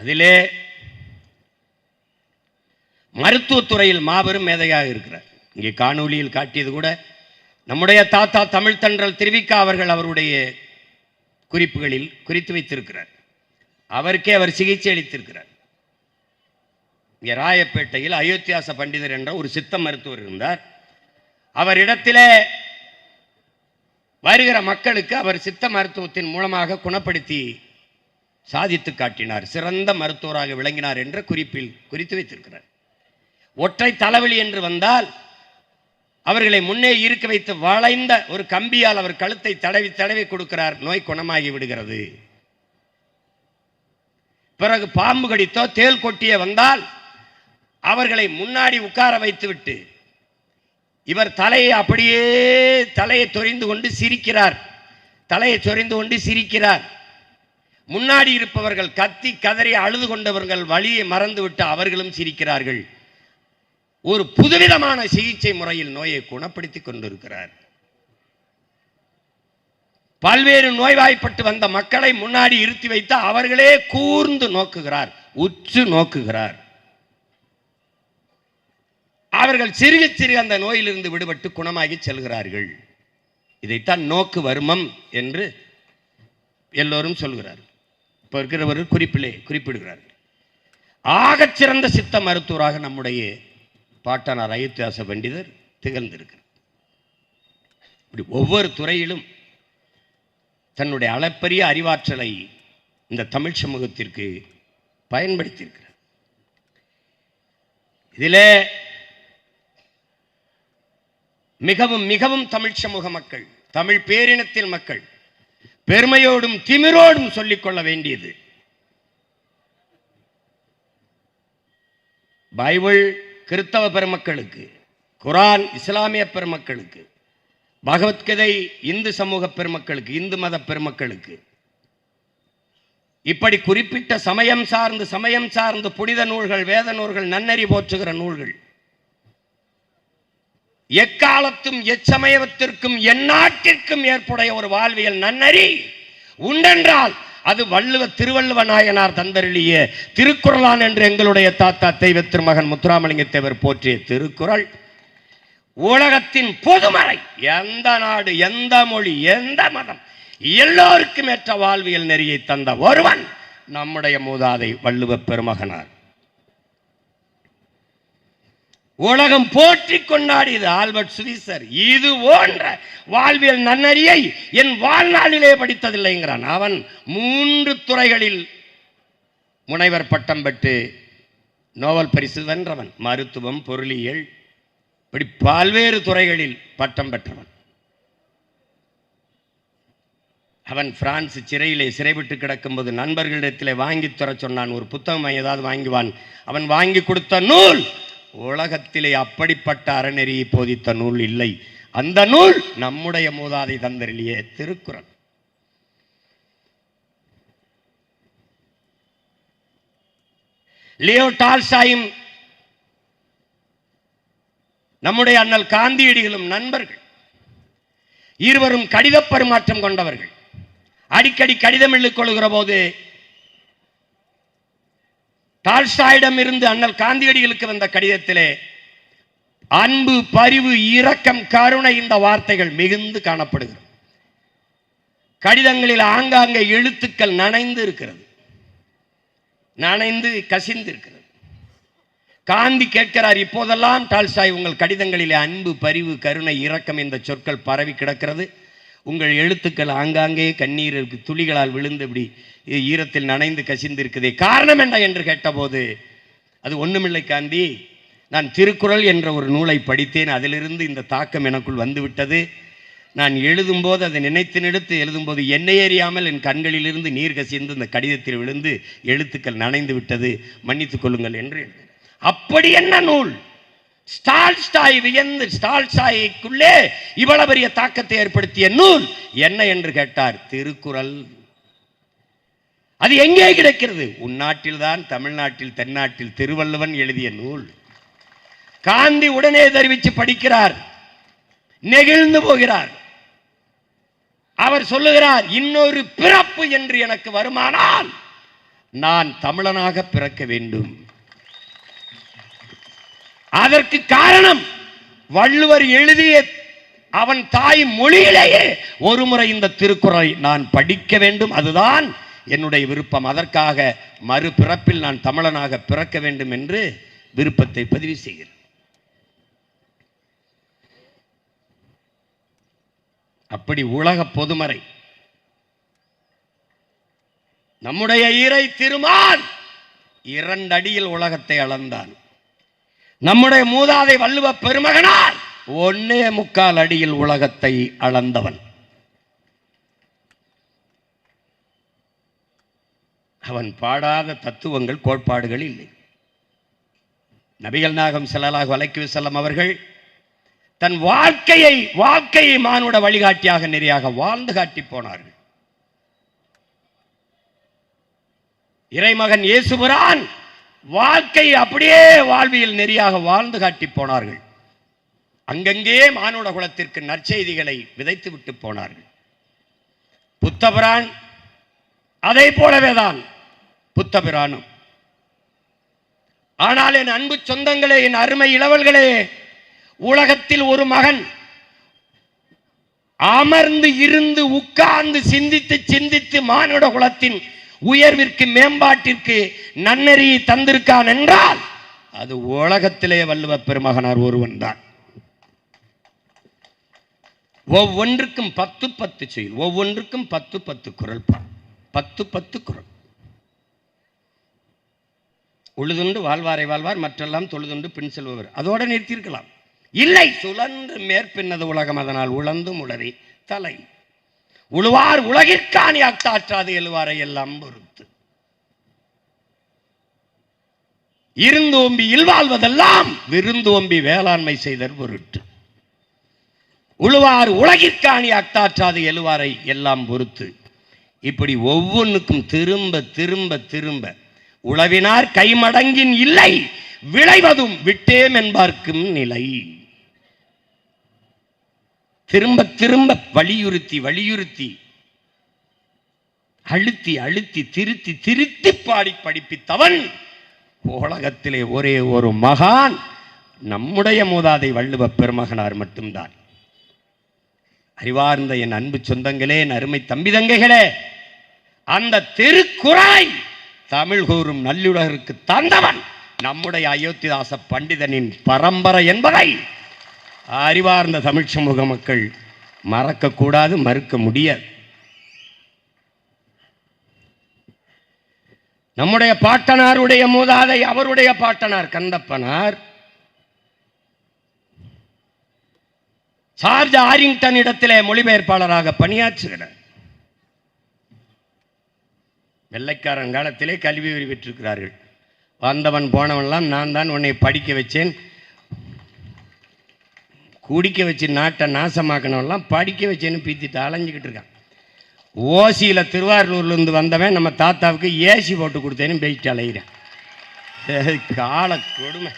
அதிலே மருத்துவத்துறையில் மாபெரும் மேதையாக இருக்கிறார். இங்கே காணொலியில் காட்டியது கூட நம்முடைய தாத்தா தமிழ் தென்றல் திருவிக்கா அவர்கள் அவருடைய குறிப்புகளில் குறித்து வைத்திருக்கிறார். அவருக்கே அவர் சிகிச்சை அளித்திருக்கிறார். இங்கே ராயப்பேட்டையில் அயோத்தியாச பண்டிதர் என்ற ஒரு சித்த மருத்துவர் இருந்தார். அவரிடத்திலே வருகிற மக்களுக்கு அவர் சித்த மருத்துவத்தின் மூலமாக குணப்படுத்தி சாதித்து காட்டினார். சிறந்த மருத்துவராக விளங்கினார் என்ற குறிப்பில் குறித்து வைத்திருக்கிறார். ஒற்றை தலைவலி என்று வந்தால் அவர்களை முன்னே இருக்க வைத்து வளைந்த ஒரு கம்பியால் அவர் கழுத்தை தடவி தடவி கொடுக்கிறார். நோய் குணமாகி விடுகிறது. பிறகு பாம்பு கடித்தோ தேல் கொட்டிய வந்தால் அவர்களை முன்னாடி உட்கார வைத்துவிட்டு இவர் தலையை அப்படியே தலையை சொரிந்து கொண்டு சிரிக்கிறார். தலையை சொரிந்து கொண்டு சிரிக்கிறார். முன்னாடி இருப்பவர்கள் கத்தி கதறி அழுது கொண்டவர்கள் வழியை மறந்துவிட்டு அவர்களும் சிரிக்கிறார்கள். ஒரு புதுவிதமான சிகிச்சை முறையில் நோயை குணப்படுத்தி கொண்டிருக்கிறார். பல்வேறு நோய்வாய்ப்பட்டு வந்த மக்களை முன்னாடி இருத்தி வைத்து அவர்களே கூர்ந்து நோக்குகிறார், உற்று நோக்குகிறார். அவர்கள் சிறுக சிறுக அந்த நோயிலிருந்து விடுபட்டு குணமாகி செல்கிறார்கள். இதைத்தான் நோக்கு வருமம் என்று எல்லோரும் சொல்கிறார். இப்போ இருக்கிறவர் குறிப்பிலே குறிப்பிடுகிறார். ஆகச்சிறந்த சித்த மருத்துவராக நம்முடைய பாட்டனார் அயோத்தியாச பண்டிதர் திகழ்ந்திருக்கிறார். இப்படி ஒவ்வொரு துறையிலும் தன்னுடைய அளப்பரிய அறிவாற்றலை இந்த தமிழ் சமூகத்திற்கு பயன்படுத்தியிருக்கிறார். இதிலே மிகவும் மிகவும் தமிழ் சமூக மக்கள், தமிழ் பேரினத்தில் மக்கள் பெருமையோடும் திமிரோடும் சொல்லிக் கொள்ள வேண்டியது, பைபிள் கிறிஸ்தவ பெருமக்களுக்கு, குரான் இஸ்லாமிய பெருமக்களுக்கு, பகவத்கீதை இந்து சமூக பெருமக்களுக்கு, இந்து மத பெருமக்களுக்கு, இப்படி குறிப்பிட்ட சமயம் சார்ந்து புனித நூல்கள், வேத நூல்கள், நன்னறி போற்றுகிற நூல்கள், எக்காலத்தும் எச்சமயத்திற்கும் எந்நாட்டிற்கும் ஏற்புடைய ஒரு வாழ்வியல் நன்னறி உண்டென்றால் அது திருவள்ளுவ நாயனார் தந்தருளிய திருக்குறளான் என்று எங்களுடைய தாத்தா தெய்வ திருமகன் முத்துராமலிங்க தேவர் போற்றிய திருக்குறள் உலகத்தின் பொதுமறை. எந்த நாடு, எந்த மொழி, எந்த மதம், எல்லோருக்கும் ஏற்ற வாழ்வியல் நெறியை தந்த ஒருவன் நம்முடைய மூதாதை வள்ளுவ பெருமகனார். உலகம் போற்றி கொண்டாடியது ஆல்பர்ட் சுவிசர். இது போன்ற வாழ்வியல் நன்னறியை என் வாழ்நாளிலே படித்ததில்லைங்கிறான். அவன் 3 துறைகளில் முனைவர் பட்டம் பெற்று நோபல் பரிசு வென்றவன். மருத்துவம், பொருளியல், இப்படி பல்வேறு துறைகளில் பட்டம் பெற்றவன். அவன் பிரான்ஸ் சிறையிலே சிறைவிட்டு கிடக்கும்போது நண்பர்களிடத்திலே வாங்கி தர சொன்னான். ஒரு புத்தகம் ஏதாவது வாங்குவான். அவன் வாங்கி கொடுத்த நூல் உலகத்திலே அப்படிப்பட்ட அறநெறியை போதித்த நூல் இல்லை. அந்த நூல் நம்முடைய மூதாதை தந்தருளிய திருக்குறள். லியோ டால்ஸ்டாயும் நம்முடைய அண்ணல் காந்தியடிகளும் நண்பர்கள். இருவரும் கடித பரிமாற்றம் கொண்டவர்கள். அடிக்கடி கடிதம் எழுதிக் கொள்கிற போது டால்ஸ்டாயிடம் இருந்து அண்ணல் காந்தியடிகளுக்கு வந்த கடிதத்திலே அன்பு, பரிவு, இரக்கம், கருணை இந்த வார்த்தைகள் மிகுந்து காணப்படுகிறது. கடிதங்களில் ஆங்காங்கே எழுத்துக்கள் நனைந்து இருக்கிறது, நனைந்து கசிந்து இருக்கிறது. காந்தி கேட்கிறார், இப்போதெல்லாம் டால்ஸ்டாய் உங்கள் கடிதங்களிலே அன்பு, பரிவு, கருணை, இரக்கம் இந்த சொற்கள் பரவி கிடக்கிறது. உங்கள் எழுத்துக்கள் ஆங்காங்கே கண்ணீர் துளிகளால் விழுந்து இப்படி ஈரத்தில் நனைந்து கசிந்திருக்குதே, காரணம் என்ன என்று கேட்டபோது, அது ஒன்றுமில்லை காந்தி, நான் திருக்குறள் என்ற ஒரு நூலை படித்தேன். அதிலிருந்து இந்த தாக்கம் எனக்குள் வந்துவிட்டது. நான் எழுதும்போது அதை நினைத்து எழுதும்போது என்னை அறியாமல் என் கண்களிலிருந்து நீர் கசிந்து இந்த கடிதத்தில் விழுந்து எழுத்துக்கள் நனைந்து விட்டது, மன்னித்துக் கொள்ளுங்கள் என்று எழுதினேன். அப்படி என்ன நூல்? டால்ஸ்டாய் வியந்து, டால்ஸ்டாய்க்குள்ளே இவ்வளவு பெரிய தாக்கத்தை ஏற்படுத்திய நூல் என்ன என்று கேட்டார். திருக்குறள். அது எங்கே கிடைக்கிறது? உன்னாட்டில் தான், தமிழ்நாட்டில், தென்னாட்டில் திருவள்ளுவன் எழுதிய நூல். காந்தி உடனே தெரிவித்து படிக்கிறார், நெகிழ்ந்து போகிறார். அவர் சொல்லுகிறார், இன்னொரு பிறப்பு என்று எனக்கு வருமானால் நான் தமிழனாக பிறக்க வேண்டும். அதற்கு காரணம் வள்ளுவர் எழுதிய அவன் தாய் மொழியிலேயே ஒரு முறை இந்த திருக்குறளை நான் படிக்க வேண்டும், அதுதான் என்னுடைய விருப்பம். அதற்காக மறுபிறப்பில் நான் தமிழனாக பிறக்க வேண்டும் என்று விருப்பத்தை பதிவு செய்கிறேன். அப்படி உலக பொதுமறை நம்முடைய ஈரை திருமால் 2 அடியில் உலகத்தை அளந்தான். நம்முடைய மூதாதை வள்ளுவ பெருமகனார் 1.25 அடியில் உலகத்தை அளந்தவன். அவன் பாடாத தத்துவங்கள், கோட்பாடுகள் இல்லை. நபிகள் நாயகம் ஸல்லல்லாஹு அலைஹி வஸல்லம் அவர்கள் தன் வாழ்க்கையை மானுட வழிகாட்டியாக நெறியாக வாழ்ந்து காட்டி போனார்கள். இறைமகன் இயேசுபிரான் வாழ்க்கையை அப்படியே வாழ்வியல் நெறியாக வாழ்ந்து காட்டி போனார்கள். அங்கங்கே மானுட குலத்திற்கு நற்செய்திகளை விதைத்து விட்டு போனார்கள். புத்தபிரான் அதை போலவேதான் புத்தபிரானும். ஆனால் என் அன்பு சொந்தங்களே, என் அருமை இளவல்களே, உலகத்தில் ஒரு மகன் அமர்ந்து இருந்து உட்கார்ந்து சிந்தித்து மானுட குலத்தின் உயர்விற்கு, மேம்பாட்டிற்கு நன்னெறியை தந்திருக்கான் என்றால் அது உலகத்திலே வள்ளுவ பெருமகனார் ஒருவன் தான். ஒவ்வொன்றுக்கும் 10 செயல், ஒவ்வொன்றுக்கும் 10 குறள், 10 குறள். உழுதுண்டு வாழ்வாரை வாழ்வார், மற்றெல்லாம் தொழுதுண்டு பின் செல்பவர். அதோட நிறுத்தியிருக்கலாம். இல்லை, சுழன்று மேற்பின்னது உலகம், அதனால் உழந்தும் உளறி தலை. உழுவார் உலகிற்காணி அக்தாற்றாது எழுவாரை எல்லாம் பொறுத்து. இருந்தோம்பி இல்வாழ்வதெல்லாம் விருந்தோம்பி வேளாண்மை செய்தர் பொருட்டு. உழுவார் உலகிற்காணி அக்தாற்றாது எழுவாரை எல்லாம் பொறுத்து. இப்படி ஒவ்வொன்றுக்கும் திரும்ப திரும்ப திரும்ப உழவினார் கைமடங்கின் இல்லை, விளைவதும் விட்டேம் என்பார்க்கும் நிலை. திரும்ப திரும்ப வலியுறுத்தி அழுத்தி திருத்தி பாடி படிப்பித்தவன் உலகத்திலே ஒரே ஒரு மகான் நம்முடைய மூதாதை வள்ளுவ பெருமகனார் மட்டும்தான். அறிவார்ந்த என் அன்பு சொந்தங்களே, என் அருமை தம்பி தங்கைகளே, அந்த திருக்குறளை தமிழ் கூறும் நல்லுலகிற்கு தந்தவன் நம்முடைய அயோத்திதாச பண்டிதனின் பரம்பரை என்பதை அறிவார்ந்த தமிழ் சமூக மக்கள் மறக்கக்கூடாது, மறுக்க முடியாது. நம்முடைய பாட்டனாருடைய மூதாதை, அவருடைய பாட்டனார் கந்தப்பனார் சார்ஜ் ஆரிங்டன் இடத்திலே மொழிபெயர்ப்பாளராக பணியாற்றுகிறார். வெள்ளைக்காரன் காலத்திலே கல்வி உரிமை பெற்றிருக்கிறார்கள். வந்தவன் போனவன்லாம் நான் தான் உன்னை படிக்க வச்சேன், குடிக்க வச்சு நாட்டை நாசமாக்கணும்லாம் படிக்க வச்சேன்னு பீத்திட்டு அலைஞ்சிக்கிட்டு இருக்கான். ஓசியில் திருவாரூர்லேருந்து வந்தவன் நம்ம தாத்தாவுக்கு ஏசி போட்டு கொடுத்தேன்னு போயிட்டு அலைகிறேன். கால கொடுமை.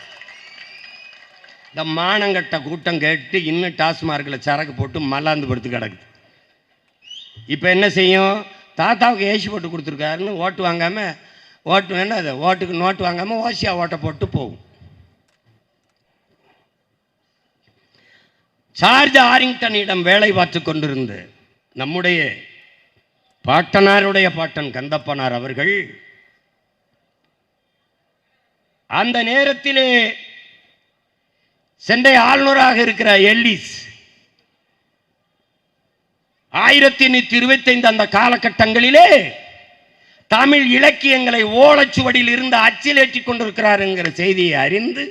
இந்த மானங்கட்ட கூட்டம் கேட்டு இன்னும் டாஸ்மார்க்கில் சரக்கு போட்டு மல்லாந்து படுத்து கிடக்குது. இப்போ என்ன செய்யும்? தாத்தாவுக்கு ஏசி போட்டு கொடுத்துருக்காருன்னு ஓட்டு வாங்காமல், ஓட்டு வேணா அது ஓட்டுக்கு நோட்டு வாங்காமல் ஓசியாக ஓட்டை போட்டு போகும். சார்ஜ் ஆரிங்டனிடம் வேலை பார்த்து கொண்டிருந்து நம்முடைய பாட்டனாருடைய பாட்டன் கந்தப்பனார் அவர்கள் அந்த நேரத்திலே சென்னை ஆளுநராக இருக்கிற எல்லிஸ் 1825 அந்த காலகட்டங்களிலே தமிழ் இலக்கியங்களை ஓலைச்சுவடியில் இருந்து அச்சிலேற்றி கொண்டிருக்கிறார் என்கிற செய்தியை அறிந்து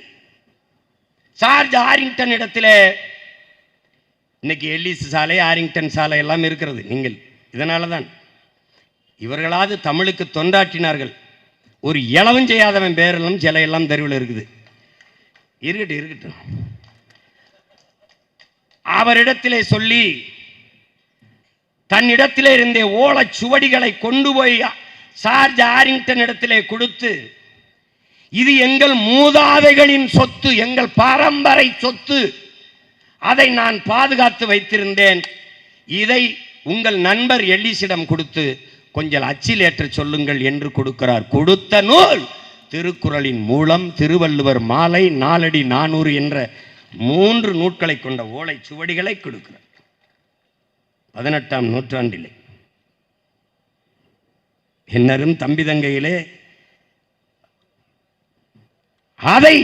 சார்ஜ் ஆரிங்டன் இடத்திலே, இன்னைக்கு எல்லிஸ் சாலை, ஆரிங்டன் சாலை எல்லாம் இருக்கிறது. நீங்கள் இதனால தான் இவர்களாவது தமிழுக்கு தொண்டாற்றினார்கள். ஒரு இளவும் செய்யாதவன் பேரெல்லாம் சிலையெல்லாம் தெருவில் இருக்குது. இருக்கட்டும். அவரிடத்திலே சொல்லி தன்னிடத்திலே இருந்த ஓலைச் சுவடிகளை கொண்டு போய் ஜார்ஜ் ஆரிங்டன் இடத்திலே கொடுத்து, இது எங்கள் மூதாதைகளின் சொத்து, எங்கள் பரம்பரை சொத்து, அதை நான் பாதுகாத்து வைத்திருந்தேன், இதை உங்கள் நண்பர் எல்லிஸிடம் கொடுத்து கொஞ்சம் அச்சில் ஏற்ற சொல்லுங்கள் என்று கொடுக்கிறார். கொடுத்த நூல் திருக்குறளின் மூலம், திருவள்ளுவர் மாலை, நாலடி 400 என்ற 3 நூல்களை கொண்ட ஓலை சுவடிகளை கொடுக்கிறார். 18ஆம் நூற்றாண்டிலே என்னரும் தம்பி தங்கையிலே அதை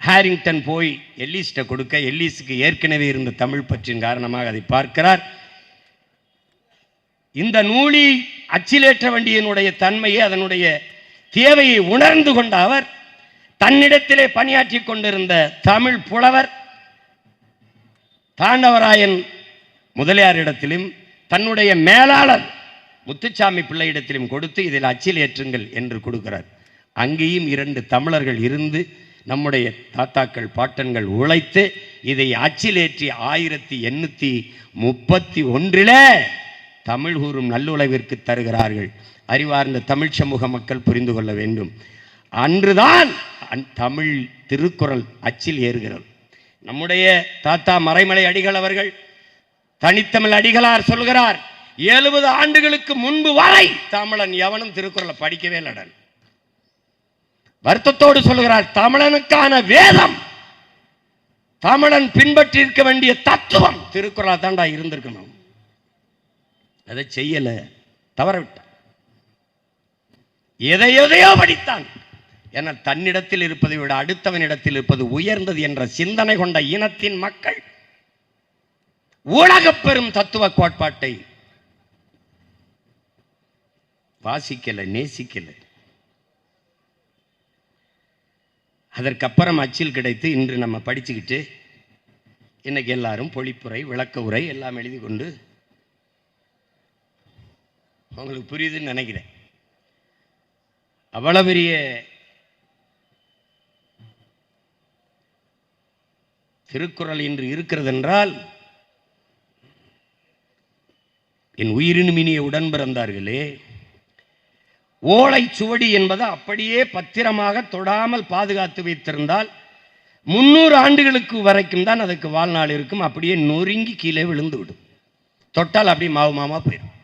ஹாரிங்டன் போய் எல்லிஸ்ட கொடுக்க, எல்லிஸுக்கு ஏற்கனவே இருந்த தமிழ் பற்றின் காரணமாக அதை பார்க்கிறார். இந்த நூலி அச்சிலேற்ற வேண்டியனுடைய தன்மையை, அதனுடைய தேவையை உணர்ந்து கொண்ட அவர் தன்னிடத்திலே பணியாற்றி கொண்டிருந்த தமிழ் புலவர் தாண்டவராயன் முதலியாரிடத்திலும் தன்னுடைய மேலாளர் முத்துச்சாமி பிள்ளையிடத்திலும் கொடுத்து இதில் அச்சில் ஏற்றுங்கள் என்று கொடுக்கிறார். அங்கேயும் 2 தமிழர்கள் இருந்து நம்முடைய தாத்தாக்கள் பாட்டன்கள் உழைத்து இதை அச்சிலேற்றி 1831 தமிழ் கூறும் நல்லுலகிற்கு தருகிறார்கள். அறிவார்ந்த தமிழ் சமூக மக்கள் புரிந்து கொள்ள வேண்டும். அன்றுதான் தமிழ் திருக்குறள் அச்சில் ஏறுகிறது. நம்முடைய தாத்தா மறைமலை அடிகள் அவர்கள் தனித்தமிழ் அடிகளார் சொல்கிறார், 70 ஆண்டுகளுக்கு முன்பு வரை தமிழன் எவனும் திருக்குறளை படிக்கவே இல்லை. வருத்தத்தோடு சொல்கிறார், தமிழனுக்கான வேதம், தமிழன் பின்பற்றி இருக்க வேண்டிய தத்துவம் திருக்குறளா தாண்டா இருந்திருக்கணும். அதை செய்யல, தவறவிட்டான். எதையோ படித்தான். என தன்னிடத்தில் இருப்பதை விட அடுத்தவனிடத்தில் இருப்பது உயர்ந்தது என்ற சிந்தனை கொண்ட இனத்தின் மக்கள் உலக பெரும் தத்துவ கோட்பாட்டை வாசிக்கல, நேசிக்கல. அதற்கப்புறம் அச்சில் கிடைத்து இன்று நம்ம படிச்சுக்கிட்டு இன்னைக்கு எல்லாரும் பொழிப்புரை, விளக்க உரை எல்லாம் எழுதி கொண்டு, உங்களுக்கு புரியுதுன்னு நினைக்கிறேன். அவ்வளவு பெரிய திருக்குறள் இன்று இருக்கிறது என்றால், என் உயிரினும் இனிய உடன் பிறந்தார்களே, ஓலை சுவடி என்பது அப்படியே பத்திரமாக தொடாமல் பாதுகாத்து வைத்திருந்தால் 300 ஆண்டுகளுக்கு வரைக்கும் தான் அதுக்கு வாழ்நாள் இருக்கும். அப்படியே நொறுங்கி கீழே விழுந்து விடும். தொட்டால் அப்படி மாவுமாமா போயிடும்.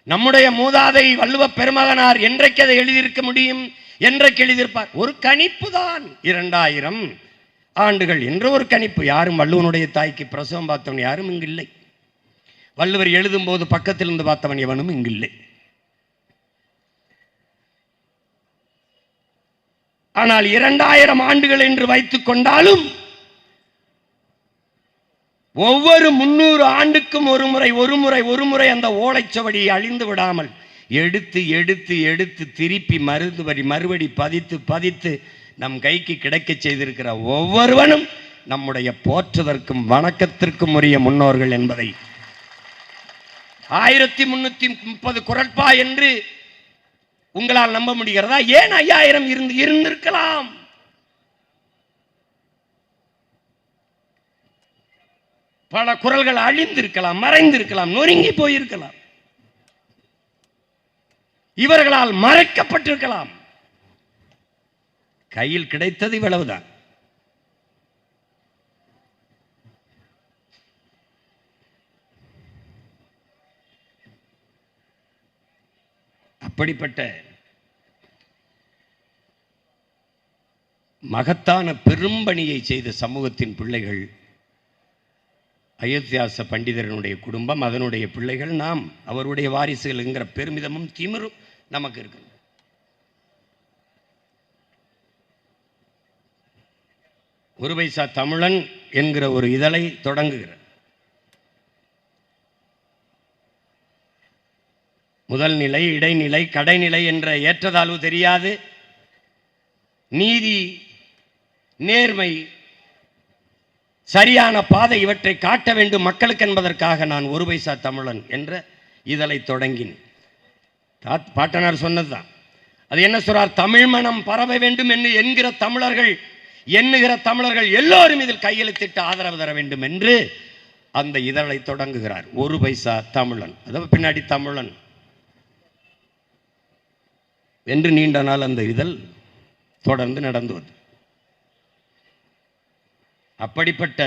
நம்முடைய மூதாதை வள்ளுவ பெருமகனார் என்றைக்கு அதை எழுதியிருக்க முடியும்? என்றைக்கு எழுதியிருப்பார்? ஒரு கணிப்பு தான், 2000 ஆண்டுகள் என்ற ஒரு கணிப்பு. யாரும் வள்ளுவனுடைய தாய்க்கு பிரசவம் பார்த்தவன் யாரும் இங்கு இல்லை. வள்ளுவர் எழுதும் போது பக்கத்தில் இருந்து பார்த்தவன் எவனும் இங்கு இல்லை. ஆனால் 2000 ஆண்டுகள் என்று வைத்துக் கொண்டாலும் ஒவ்வொரு 300 ஆண்டுக்கும் ஒரு முறை அந்த ஓலைச்சுவடியை அழிந்து விடாமல் எடுத்து எடுத்து எடுத்து திருப்பி மறுபடி பதித்து நம் கைக்கு கிடைக்க செய்திருக்கிற ஒவ்வொருவனும் நம்முடைய போற்றுவதற்கும் வணக்கத்திற்கும் உரிய முன்னோர்கள் என்பதை 1330 குறட்பா என்று உங்களால் நம்ப முடிகிறதா? ஏன் 5000 இருந்திருக்கலாம்? பல குறள்கள் அழிந்திருக்கலாம், மறைந்திருக்கலாம், நொறுங்கி போயிருக்கலாம், இவர்களால் மறைக்கப்பட்டிருக்கலாம். கையில் கிடைத்தது இவ்வளவுதான். அப்படிப்பட்ட மகத்தான பெரும்பணியை செய்த சமூகத்தின் பிள்ளைகள் அயோத்தியாச பண்டிதரனுடைய குடும்பம், அதனுடைய பிள்ளைகள் நாம், அவருடைய வாரிசுகள் என்கிற பெருமிதமும் திமிரும் நமக்கு இருக்கு. ஒரு பைசா தமிழன் என்கிற ஒரு இதழை தொடங்குகிறார். முதல் நிலை, இடைநிலை, கடைநிலை என்ற ஏற்றதாழ்வு தெரியாது. நீதி, நேர்மை, சரியான பாதை இவற்றை காட்ட வேண்டும் மக்களுக்கு என்பதற்காக நான் ஒரு பைசா தமிழன் என்ற இதழை தொடங்கினேன். பாட்டனார் சொன்னதுதான். அது என்ன சொல்றார்? தமிழ் மனம் பரவ வேண்டும் என்று எண்ணுகிற தமிழர்கள் எல்லோரும் இதில் கையெழுத்திட்டு ஆதரவு தர வேண்டும் என்று அந்த இதழை தொடங்குகிறார். ஒரு பைசா தமிழன், அதாவது பின்னாடி தமிழன் என்று நீண்ட நாள் அந்த இதழ் தொடர்ந்து நடந்து வந்து, அப்படிப்பட்ட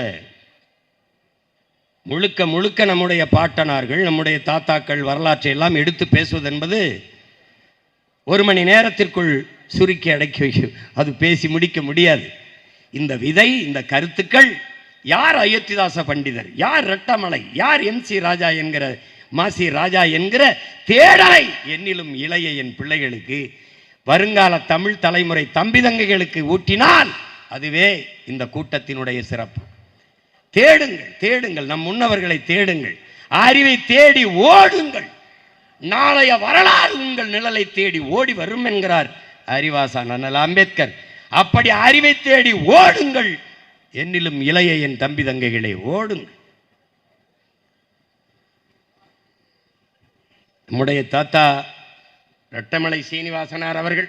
முழுக்க முழுக்க நம்முடைய பாட்டனார்கள், நம்முடைய தாத்தாக்கள் வரலாற்றை எல்லாம் எடுத்து பேசுவது என்பது ஒரு மணி நேரத்திற்குள் சுருக்கி அடக்கி வைக்கும். அது பேசி முடிக்க முடியாது. இந்த விதை, இந்த கருத்துக்கள், யார் அயோத்திதாச பண்டிதர், யார் ரெட்டமலை, யார் MC ராஜா என்கிற மாசி ராஜா என்கிற தேடலை என்னிலும் இளைய என் பிள்ளைகளுக்கு, வருங்கால தமிழ் தலைமுறை தம்பி தங்கைகளுக்கு ஊட்டினால் அதுவே இந்த கூட்டத்தினுடைய சிறப்பு. தேடுங்கள், தேடுங்கள், நம் முன்னவர்களை தேடுங்கள், அறிவை தேடி ஓடுங்கள், நாளைய வரலாறு உங்கள் நிழலை தேடி ஓடி வரும் என்கிறார் அறிவாசான் அண்ணல் அம்பேத்கர். அப்படி அறிவை தேடி ஓடுங்கள், என்னிலும் இளைய என் தம்பி தங்கைகளை ஓடுங்கள். நம்முடைய தாத்தா ரெட்டமலை சீனிவாசனார் அவர்கள்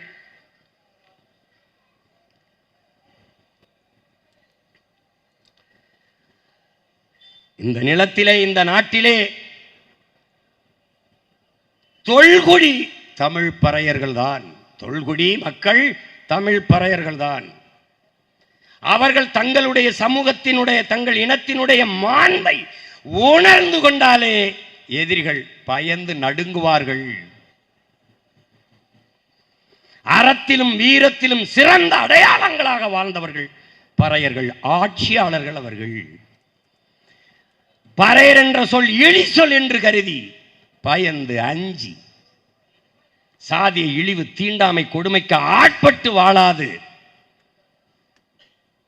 இந்த நிலத்திலே, இந்த நாட்டிலே தொல்குடி தமிழ் பறையர்கள் தான். தொல்குடி மக்கள் தமிழ் பறையர்கள் தான். அவர்கள் தங்களுடைய சமூகத்தினுடைய, தங்கள் இனத்தினுடைய மாண்பை உணர்ந்து கொண்டாலே எதிரிகள் பயந்து நடுங்குவார்கள். அறத்திலும் வீரத்திலும் சிறந்த அடையாளங்களாக வாழ்ந்தவர்கள் பறையர்கள், ஆட்சியாளர்கள் அவர்கள். பறையர் என்ற சொல் இழி சொல் என்று கருதி பயந்து அஞ்சி சாதிய இழிவு, தீண்டாமை, கொடுமைக்கு ஆட்பட்டு வாழாது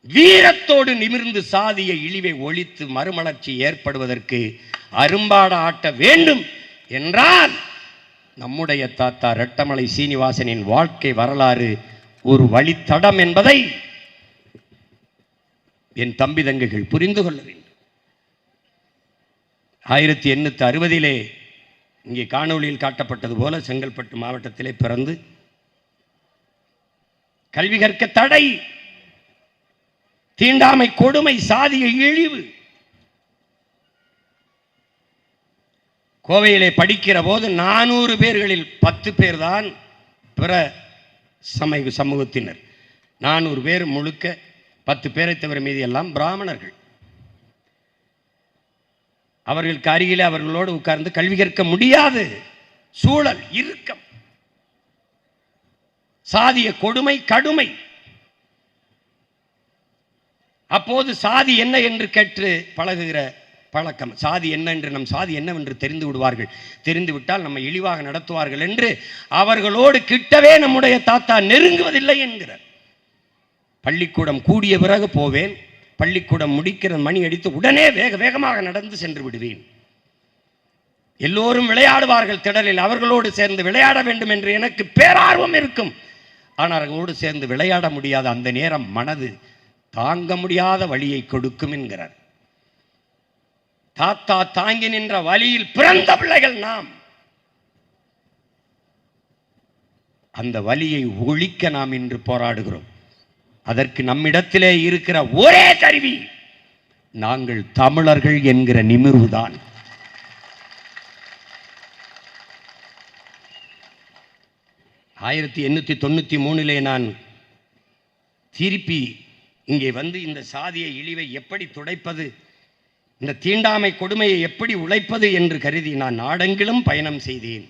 வீரத்தோடு நிமிர்ந்து சாதிய இழிவை ஒழித்து மறுமலர்ச்சி ஏற்படுவதற்கு அரும்பாட ஆட்ட வேண்டும் என்றால் நம்முடைய தாத்தா ரெட்டமலை சீனிவாசனின் வாழ்க்கை வரலாறு ஒரு வழித்தடம் என்பதை என் தம்பி தங்கைகள் புரிந்து கொள்ள வேண்டும். 1860 இங்கே காணொளியில் காட்டப்பட்டது போல செங்கல்பட்டு மாவட்டத்திலே பிறந்து கல்வி கற்க தடை, தீண்டாமை, கொடுமை, சாதிய இழிவு. கோவையிலே படிக்கிற போது 400 பேர்களில் 10 பேர் தான் பிற சமூகத்தினர். 400 பேர் முழுக்க 10 பேரை தவிர மீதி எல்லாம் பிராமணர்கள். அவர்களுக்கு அருகிலே அவர்களோடு உட்கார்ந்து கல்வி கற்க முடியாது சூழல், இறுக்கம், சாதிய கொடுமை, கடுமை. அப்போது சாதி என்ன என்று கேட்டு பழகுகிற பழக்கம். சாதி என்ன என்று, நம் சாதி என்னவென்று தெரிந்து விடுவார்கள். தெரிந்து விட்டால் நம்ம இழிவாக நடத்துவார்கள் என்று அவர்களோடு கிட்டவே நம்முடைய தாத்தா நெருங்குவதில்லை என்கிறார். பள்ளிக்கூடம் கூடிய பிறகு போவேன், பள்ளிக்கூடம் முடிக்கிற மணி அடித்து உடனே வேக வேகமாக நடந்து சென்று விடுவேன். எல்லோரும் விளையாடுவார்கள் திடலில், அவர்களோடு சேர்ந்து விளையாட வேண்டும் என்று எனக்கு பேரார்வம் இருக்கும். ஆனால் அவர்களோடு சேர்ந்து விளையாட முடியாத அந்த நேரம் மனது தாங்க முடியாத வலியை கொடுக்கும் என்கிறார். தாத்தா தாங்கி நின்ற வலியில் பிறந்த பிள்ளைகள் நாம். அந்த வலியை ஒழிக்க நாம் இன்று போராடுகிறோம். அதற்கு நம்மிடத்திலே இருக்கிற ஒரே கருவி நாங்கள் தமிழர்கள் என்கிற நிமிர்வுதான். ஆயிரத்தி 1893 நான் திருப்பி இங்கே வந்து இந்த சாதிய இழிவை எப்படி துடைப்பது, இந்த தீண்டாமை கொடுமையை எப்படி உழைப்பது என்று கருதி நான் நாடெங்கிலும் பயணம் செய்தேன்.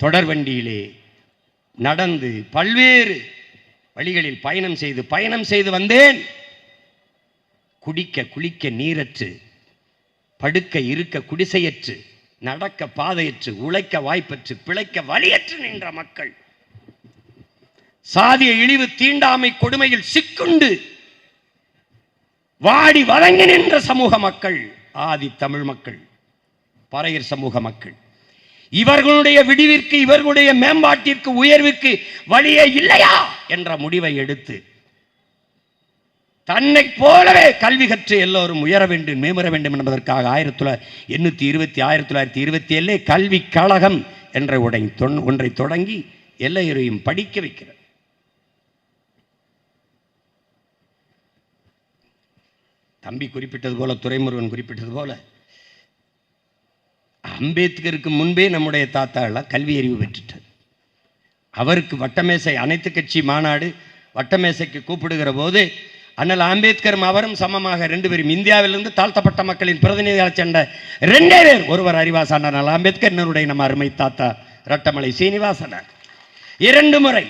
தொடர்வண்டியிலே நடந்து பல்வேறு வழிகளில் பயணம் செய்து வந்தேன். குடிக்க குளிக்க நீரற்று, படுக்க இருக்க குடிசையற்று, நடக்க பாதையற்று, உழைக்க வாய்ப்பற்று, பிழைக்க வழியற்று நின்ற மக்கள், சாதிய இழிவு, தீண்டாமை, கொடுமையில் சிக்குண்டு வாடி வதங்கி நின்ற சமூக மக்கள், ஆதி தமிழ் மக்கள், பறையர் சமூக மக்கள். இவர்களுடைய விடிவிற்கு, இவர்களுடைய மேம்பாட்டிற்கு, உயர்வுக்கு வழியே இல்லையா என்ற முடிவை எடுத்து தன்னை போலவே கல்வி கற்று எல்லோரும் உயர வேண்டும், மேம்பட வேண்டும் என்பதற்காக 1927 கல்வி கழகம் என்ற ஒன்றை தொடங்கி எல்லோரையும் படிக்க வைக்கிறார். தம்பி குறிப்பிட்டது போல, துரைமுருகன் குறிப்பிட்டது போல, அம்பேத்கருக்கு முன்பே நம்முடைய தாத்தாலாம் கல்வி அறிவு பெற்றுட்டார். அவருக்கு வட்டமேசை அனைத்து கட்சி மாநாடு வட்டமேசைக்கு கூப்பிடுகிற போது அண்ணல் அம்பேத்கரும் அவரும் சமமாக 2 பேரும் இந்தியாவிலிருந்து தாழ்த்தப்பட்ட மக்களின் பிரதிநிதிகளை சென்ற 2 பேர். ஒருவர் அறிவாசான அண்ணல் அம்பேத்கர், இன்னொருடைய நம்ம அருமை தாத்தா ரட்டமலை சீனிவாசனார். 2 முறை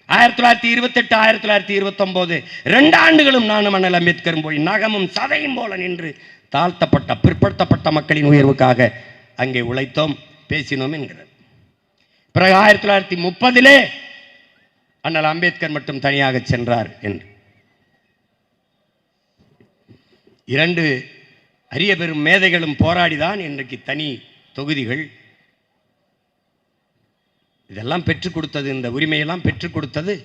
1928 1929 2 ஆண்டுகளும் நானும் அண்ணல் அம்பேத்கரும் போய் நகமும் சதையும் போல நின்று தாழ்த்தப்பட்ட பிற்படுத்தப்பட்ட மக்களின் உயர்வுக்காக அங்கே உழைத்தோம், பேசினோம் என்கிறார். பிறகு 1930 அண்ணல் அம்பேத்கர் மட்டும் தனியாக சென்றார் என்று 2 அரிய பெரும் மேதைகளும் போராடிதான் இன்றைக்கு தனி தொகுதிகள் இதெல்லாம் பெற்றுக் கொடுத்தது. இந்த உரிமையெல்லாம் பெற்றுக் கொடுத்தது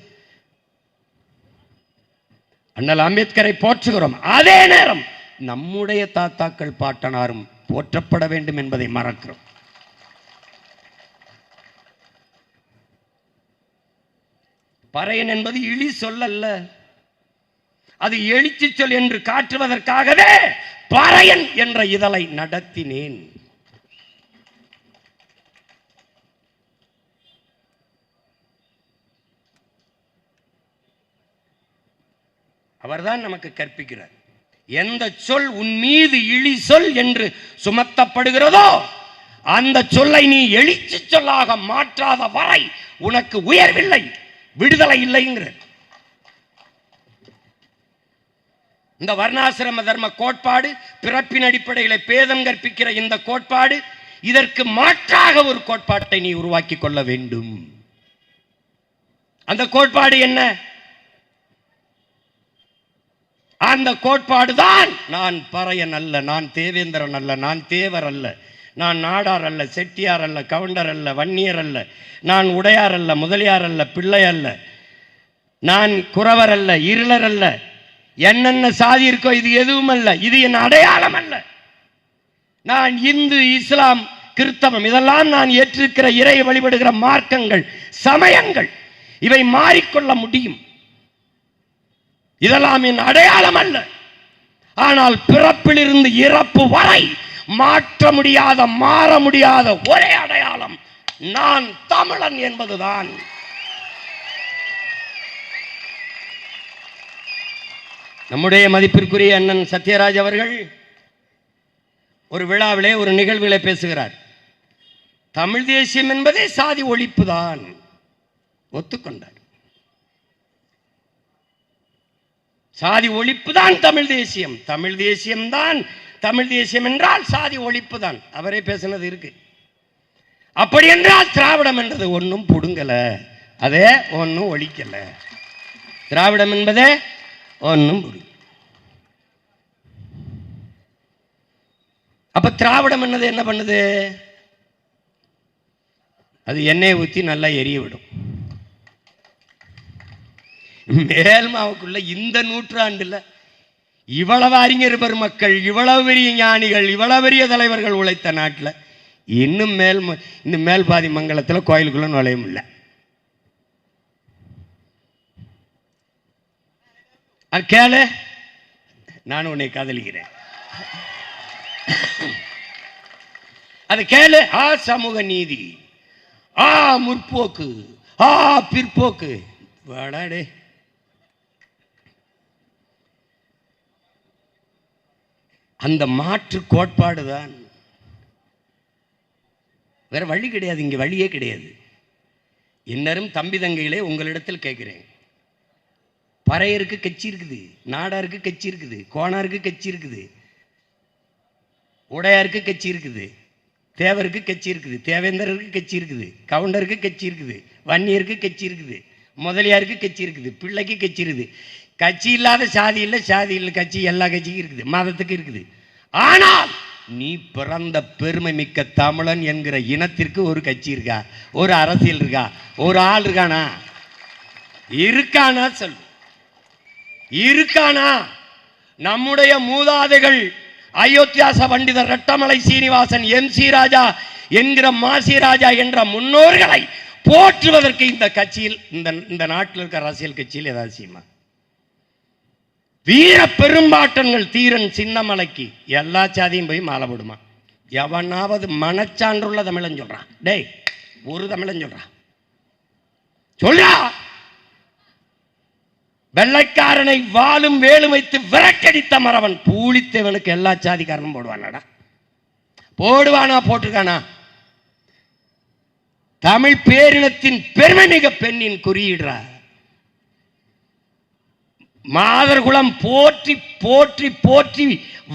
அண்ணல் அம்பேத்கரை போற்றுகிறோம். அதே நேரம் நம்முடைய தாத்தாக்கள் பாட்டனாரும் போற்றப்பட வேண்டும் என்பதை மறக்கிறோம். பறையன் என்பது இழி சொல் அல்ல, அது எழுச்சி சொல் என்று காட்டுவதற்காகவே பறையன் என்ற இதழை நடத்தினேன். அவர்தான் நமக்கு கற்பிக்கிறார். எந்த சொல் உன் மீது இழி சொல் என்று சுமத்தப்படுகிறதோ அந்த சொல்லை நீ எழுச்சி சொல்லாக மாற்றாத வரை உனக்கு உயர்வில்லை, விடுதலை இல்லைங்கிற இந்த வர்ணாசிரம தர்ம கோட்பாடு, பிறப்பின் அடிப்படையில் பேதம் கற்பிக்கிற இந்த கோட்பாடு, இதற்கு மாற்றாக ஒரு கோட்பாட்டை நீ உருவாக்கி கொள்ள வேண்டும். அந்த கோட்பாடு என்ன? அந்த கோட்பாடு தான் நான் பறையன் அல்ல, நான் தேவேந்திரன் அல்ல, நான் தேவர் அல்ல, நான் நாடார் அல்ல, செட்டியார் அல்ல, கவுண்டர் அல்ல, வன்னியர் அல்ல, நான் உடையார் அல்ல, முதலியார் அல்ல, பிள்ளை அல்ல, நான் குறவர் அல்ல, இருளர் அல்ல, என்னென்ன சாதி இருக்கோ இது எதுவும் அல்ல, இது என் அடையாளம் அல்ல. நான் இந்து, இஸ்லாம், கிறிஸ்தவம் இதெல்லாம் நான் ஏற்றிருக்கிற இறை வழிபடுகிற மார்க்கங்கள், சமயங்கள், இவை மாறிக்கொள்ள முடியும். இதெல்லாம் என் அடையாளம் அல்ல. ஆனால் பிறப்பிலிருந்து இறப்பு வரை மாற்ற முடியாத, மாற முடியாத ஒரே அடையாளம் நான் தமிழன் என்பதுதான். நம்முடைய மதிப்பிற்குரிய அண்ணன் சத்யராஜ் அவர்கள் ஒரு விழாவிலே, ஒரு நிகழ்விலே பேசுகிறார். தமிழ் தேசியம் என்பதே சாதி ஒழிப்பு தான் ஒத்துக்கொண்டார். சாதி ஒழிப்பு தான் தமிழ் தேசியம், தமிழ் தேசியம் தான், தமிழ் தேசியம் என்றால் சாதி ஒழிப்பு தான். அவரே பேசினது இருக்கு. அப்படி என்றால் திராவிடம் என்றது ஒன்றும் புடுங்கல, அதே ஒன்றும் ஒழிக்கல. திராவிடம் என்பதே ஒன்றும் புடுங்க. அப்ப திராவிடம் என்னது என்ன பண்ணுது? அது எண்ணெய் ஊற்றி நல்லா எரிய விடும். மேல்மாவுக்குள்ள இந்த நூற்றாண்டுல இவ்வளவு அறிஞர் பெருமக்கள், இவ்வளவு பெரிய ஞானிகள், இவ்வளவு பெரிய தலைவர்கள் உழைத்த நாட்டில் இன்னும் மேல் பாதி மங்கலத்தில் கோயிலுக்குள்ள நுழைய முடியல. அது கேளு, நான் உன்னை காதலிக்கிறேன். அது கேளு. ஆ சமூக நீதி, ஆ முற்போக்கு, ஆ பிற்போக்கு, வாடாடே. அந்த மாற்று கோட்பாடு தான், வேற வழி கிடையாது. இங்க வழியே கிடையாது. இன்னரும் தம்பி தங்கைகளே, உங்களிடத்தில் கேட்கிறேன், பறையருக்கு கட்சி இருக்குது, நாடாருக்கு கட்சி இருக்குது, கோணாருக்கு கட்சி இருக்குது, உடையாருக்கு கட்சி இருக்குது, தேவருக்கு கட்சி இருக்குது, தேவேந்தருக்கு கட்சி இருக்குது, கவுண்டருக்கு கட்சி இருக்குது, வன்னியருக்கு கட்சி இருக்குது, முதலியாருக்கு கட்சி இருக்குது, பிள்ளைக்கு கட்சி இருக்குது. கட்சி இல்லாத சாதி இல்லை, சாதி இல்லை கட்சி எல்லா கட்சிக்கும் இருக்குது, மதத்துக்கு இருக்குது. ஆனால் நீ பிறந்த பெருமை மிக்க தமிழன் என்கிற இனத்திற்கு ஒரு கட்சி இருக்கா? ஒரு அரசியல் இருக்கா? ஒரு ஆள் இருக்கானா? இருக்கானா? சொல், இருக்கானா? நம்முடைய மூதாதைகள் அயோத்தியாச பண்டிதர் ரட்டமலை சீனிவாசன், MC ராஜா, என்கிற மாசிராஜா என்ற முன்னோர்களை போற்றுவதற்கு இந்த கட்சியில் இந்த நாட்டில் இருக்கிற அரசியல் கட்சியில் ஏதாவது செய்யுமா? வீர பெரும்பாட்டன்கள் தீரன் சின்னமலைக்கு எல்லா சாதியும் போய் மாலை போடுமா? எவனாவது மனச்சான்றுள்ள தமிழன் சொல்றான்? டேய், ஒரு தமிழன் சொல்றான்? சொல்றா. வெள்ளைக்காரனை வாளும் வேலும் வைத்து விரக்கடித்த மறவன் பூலித்தேவனுக்கு எல்லா சாதிக்காரனும் போடுவானடா? போடுவானா? போட்டிருக்கானா? தமிழ் பேரினத்தின் பெருமை மிக பெண்ணின் குறியீடுறா. மாதர்குலம் போற்றி போற்றி போற்றி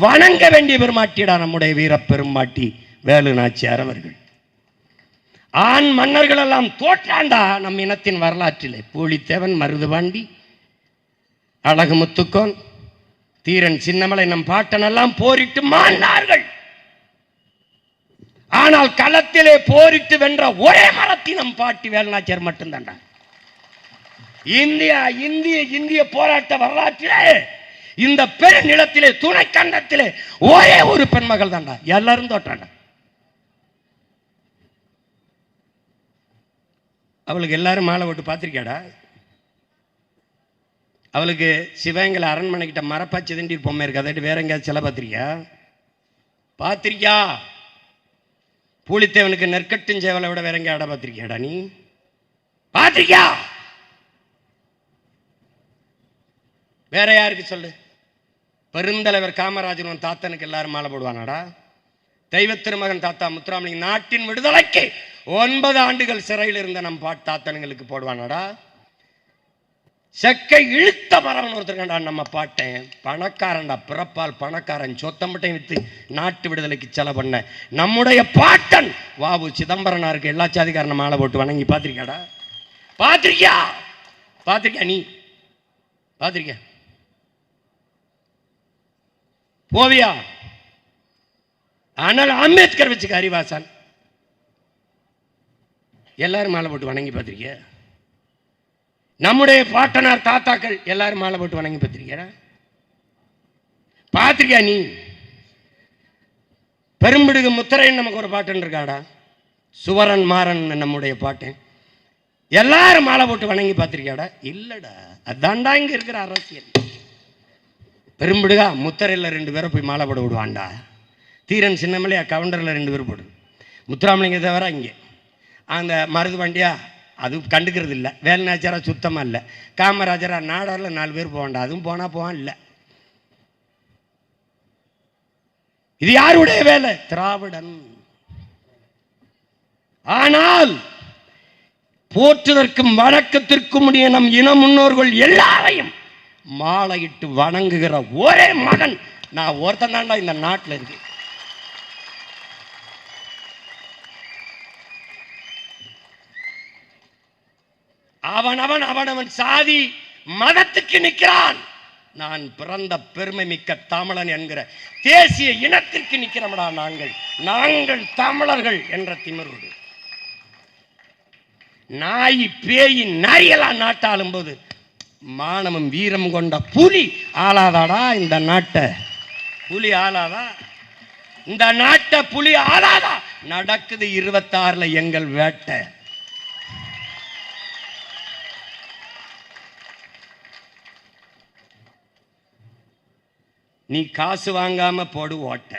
வணங்க வேண்டிய பெருமாட்டியடா நம்முடைய வீர பெருமாட்டி வேலு நாச்சியார் அவர்கள். ஆண் மன்னர்கள் எல்லாம் தோற்றாண்டா நம் இனத்தின் வரலாற்றிலே. பூலித்தேவன், மருதுபாண்டி, அழகு முத்துக்கோன், தீரன் சின்னமலை நம் பாட்டனெல்லாம் போரிட்டு மாண்டார்கள். ஆனால் களத்திலே போரிட்டு வென்ற ஒரே மரத்தி நம் பாட்டி வேலுநாச்சியார் மட்டும்தான்டா. இந்திய போராட்ட வரலாற்றிலே இந்த பெருநிலத்திலே துணை கண்டத்திலே ஒரே ஒரு பெண்மகள் தான்டா. எல்லாரும் தோற்றாண்டா. அவளுக்கு எல்லாரும் மாலை போட்டு பார்த்திருக்கியாடா? அவளுக்கு சிவகங்கை அரண்மனை கிட்ட மரப்பாச்சி திண்டி பொம்மை இருக்கு. அதை வேற எங்கேயாவது சில பார்த்திருக்கியா? பூலித்தேவனுக்கு நெற்கட்டும் சேவலை விட வேற எங்கேயாடா பார்த்திருக்கியாடா? நீ பார்த்திருக்கியா? வேற யாருக்கு சொல்லு? பெருந்தலைவர் காமராஜன் தாத்தனுக்கு எல்லாரும் மாலை போடுவானாடா? தெய்வ திருமகன் தாத்தா முத்துராமலிங்க நாட்டின் விடுதலைக்கு 9 ஆண்டுகள் சிறையில் இருந்த நம் தாத்தனுங்களுக்கு போடுவானாடா? செக்கை இழுத்த மரவன் ஒருத்தருக்கண்டா நம்ம பாட்டேன். பணக்காரன்டா, பிறப்பால் பணக்காரன். சொத்தம்பட்டையும் வித்து நாட்டு விடுதலைக்கு செலவு பண்ண நம்முடைய பாட்டன் வாவு சிதம்பரனாருக்கு எல்லா சாதிக்காரன மாலை போட்டு வணங்கி பார்த்திருக்கியாடா? பார்த்திருக்கியா? பார்த்திருக்கியா? நீ பார்த்திருக்கியா? போவியா? ஆனால் அம்பேத்கர் வச்சுக்க அறிவாசான் எல்லாரும் மாலை போட்டு வணங்கி பார்த்திருக்கியா? நம்முடைய பாட்டனார் தாத்தாக்கள் எல்லாரும் மாலை போட்டு வணங்கி பார்த்திருக்கியா? பார்த்திருக்கியா? நீ பெரும்பிடுகு முத்தரையன் நமக்கு ஒரு பாட்டன் இருக்காடா, சுவரன் மாறன் நம்முடைய பாட்டன். எல்லாரும் மாலை போட்டு வணங்கி பார்த்திருக்கியாடா? இல்லடா. அதான்டா இங்க இருக்கிற அரசியல். பெரும்பிடுகா முத்தரையில் 2 பேரை போய் மாலை போட விடுவான்டா. தீரன் சின்னமலையா கவுண்டரில் 2 பேர் போடு. முத்துராமலிங்க தவிர இங்கே அந்த மருதுபாண்டியா அது கண்டுக்கிறது இல்லை. வேலுநாச்சியாரா சுத்தமாக இல்லை. காமராஜரா நாடாரில் 4 பேர் போவான்டா. அதுவும் போனா போவான் இல்லை. இது யாருடைய வேலை? திராவிடன். ஆனால் போற்றுவதற்கும் வணக்கத்திற்கும் உடைய நம் இன முன்னோர்கள் எல்லாரையும் மாலையிட்டு வணங்குகிற ஒரே மகன் நான் ஒருத்தன் தான்டா இந்த நாட்டில் இருக்கு. அவன் சாதி மதத்துக்கு நிற்கிறான். நான் பிறந்த பெருமை மிக்க தமிழன் என்கிற தேசிய இனத்திற்கு நிற்கிறோம்டா. நாங்கள் தமிழர்கள் என்ற திமிரோடு நாய் பேய் நரியெல்லாம் நாட்டாளும் போது மானமும் வீரம் கொண்ட புலி ஆளாதாடா இந்த நாட்டை? புலி ஆளாதா? இந்த நாட்டை புலி ஆளாதா? நடக்குது 26ல் எங்கள் வேட்டை. நீ காசு வாங்காம போடு ஓட்ட.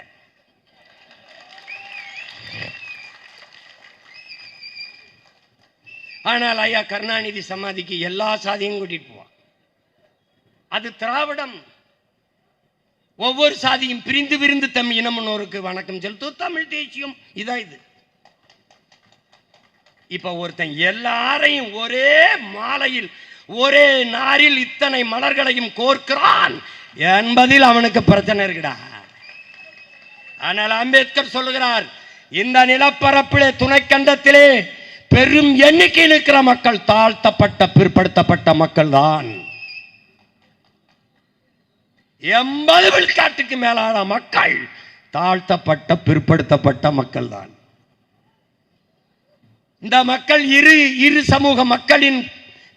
ஆனால் ஐயா கருணாநிதி சமாதிக்கு எல்லா சாதியும் கூட்டிட்டு போவான். அது திராவிடம். ஒவ்வொரு சாதியும் பிரிந்து பிரிந்து தம் இனமுன்னோருக்கு வணக்கம் செலுத்து தமிழ் தேசியம். இதான் இது. இப்ப ஒருத்தன் எல்லாரையும் ஒரே மாலையில் ஒரே நாரில் இத்தனை மலர்களையும் கோர்க்கிறான் என்பதில் அவனுக்கு பிரச்சனை இருக்குடா. ஆனால் அம்பேத்கர் சொல்லுகிறார், இந்த நிலப்பரப்பிலே துணை கண்டத்திலே பெரும் எண்ணிக்கையில் இருக்கிற மக்கள் தாழ்த்தப்பட்ட பிற்படுத்தப்பட்ட மக்கள் தான். 80 விழுக்காட்டுக்கு மேலான மக்கள் தாழ்த்தப்பட்ட பிற்படுத்தப்பட்ட மக்கள் தான். இந்த மக்கள் இரு சமூக மக்களின்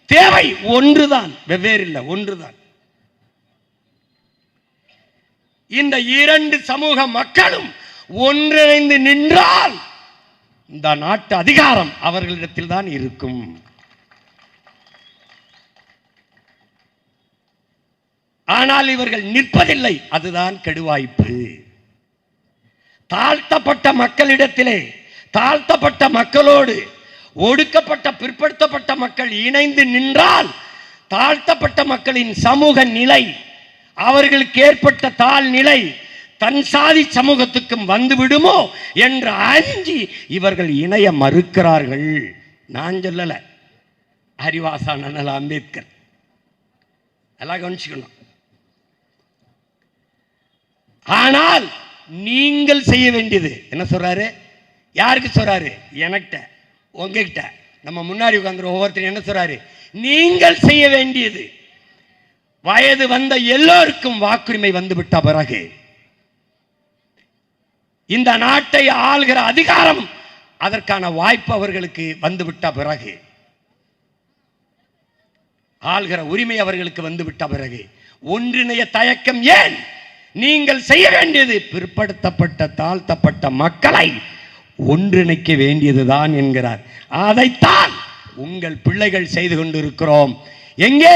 தேவை ஒன்றுதான், வெவ்வேறு இல்லை, ஒன்றுதான். இந்த 2 சமூக மக்களும் ஒன்றிணைந்து நின்றால் இந்த நாட்டு அதிகாரம் அவர்களிடத்தில் தான் இருக்கும். ஆனால் இவர்கள் நிற்பதில்லை. அதுதான் கெடுவாய்ப்பு. தாழ்த்தப்பட்ட மக்களிடத்திலே, தாழ்த்தப்பட்ட மக்களோடு ஒடுக்கப்பட்ட பிற்படுத்தப்பட்ட மக்கள் இணைந்து நின்றால் தாழ்த்தப்பட்ட மக்களின் சமூக நிலை, அவர்களுக்கு ஏற்பட்ட தாழ் நிலை தன் சாதி சமூகத்துக்கும் வந்துவிடுமோ என்று அஞ்சி இவர்கள் இணைய மறுக்கிறார்கள். நான் சொல்லல, அறிவாசான அம்பேத்கர். எல்லாம் கவனிச்சுக்கணும். ஆனால் நீங்கள் செய்ய வேண்டியது என்ன சொல்றாரு? யாருக்கு சொல்றாரு? எனக்கிட்ட, உங்ககிட்ட, நம்ம முன்னாடி உட்கார்ந்து ஒவ்வொருத்தரும் என்ன சொல்றாரு? நீங்கள் செய்ய வேண்டியது, வயது வந்த எல்லோருக்கும் வாக்குரிமை வந்துவிட்ட பிறகு, இந்த நாட்டை ஆள்கிற அதிகாரம், அதற்கான வாய்ப்பு அவர்களுக்கு வந்துவிட்ட பிறகு, ஆள்கிற உரிமை அவர்களுக்கு வந்துவிட்ட பிறகு ஒன்றிணைய தயக்கம் ஏன்? நீங்கள் செய்ய வேண்டியது பிற்படுத்தப்பட்ட தாழ்த்தப்பட்ட மக்களை ஒன்றிணைக்க வேண்டியதுதான் என்கிறார். அதைத்தான் உங்கள் பிள்ளைகள் செய்து கொண்டிருக்கிறோம். எங்கே?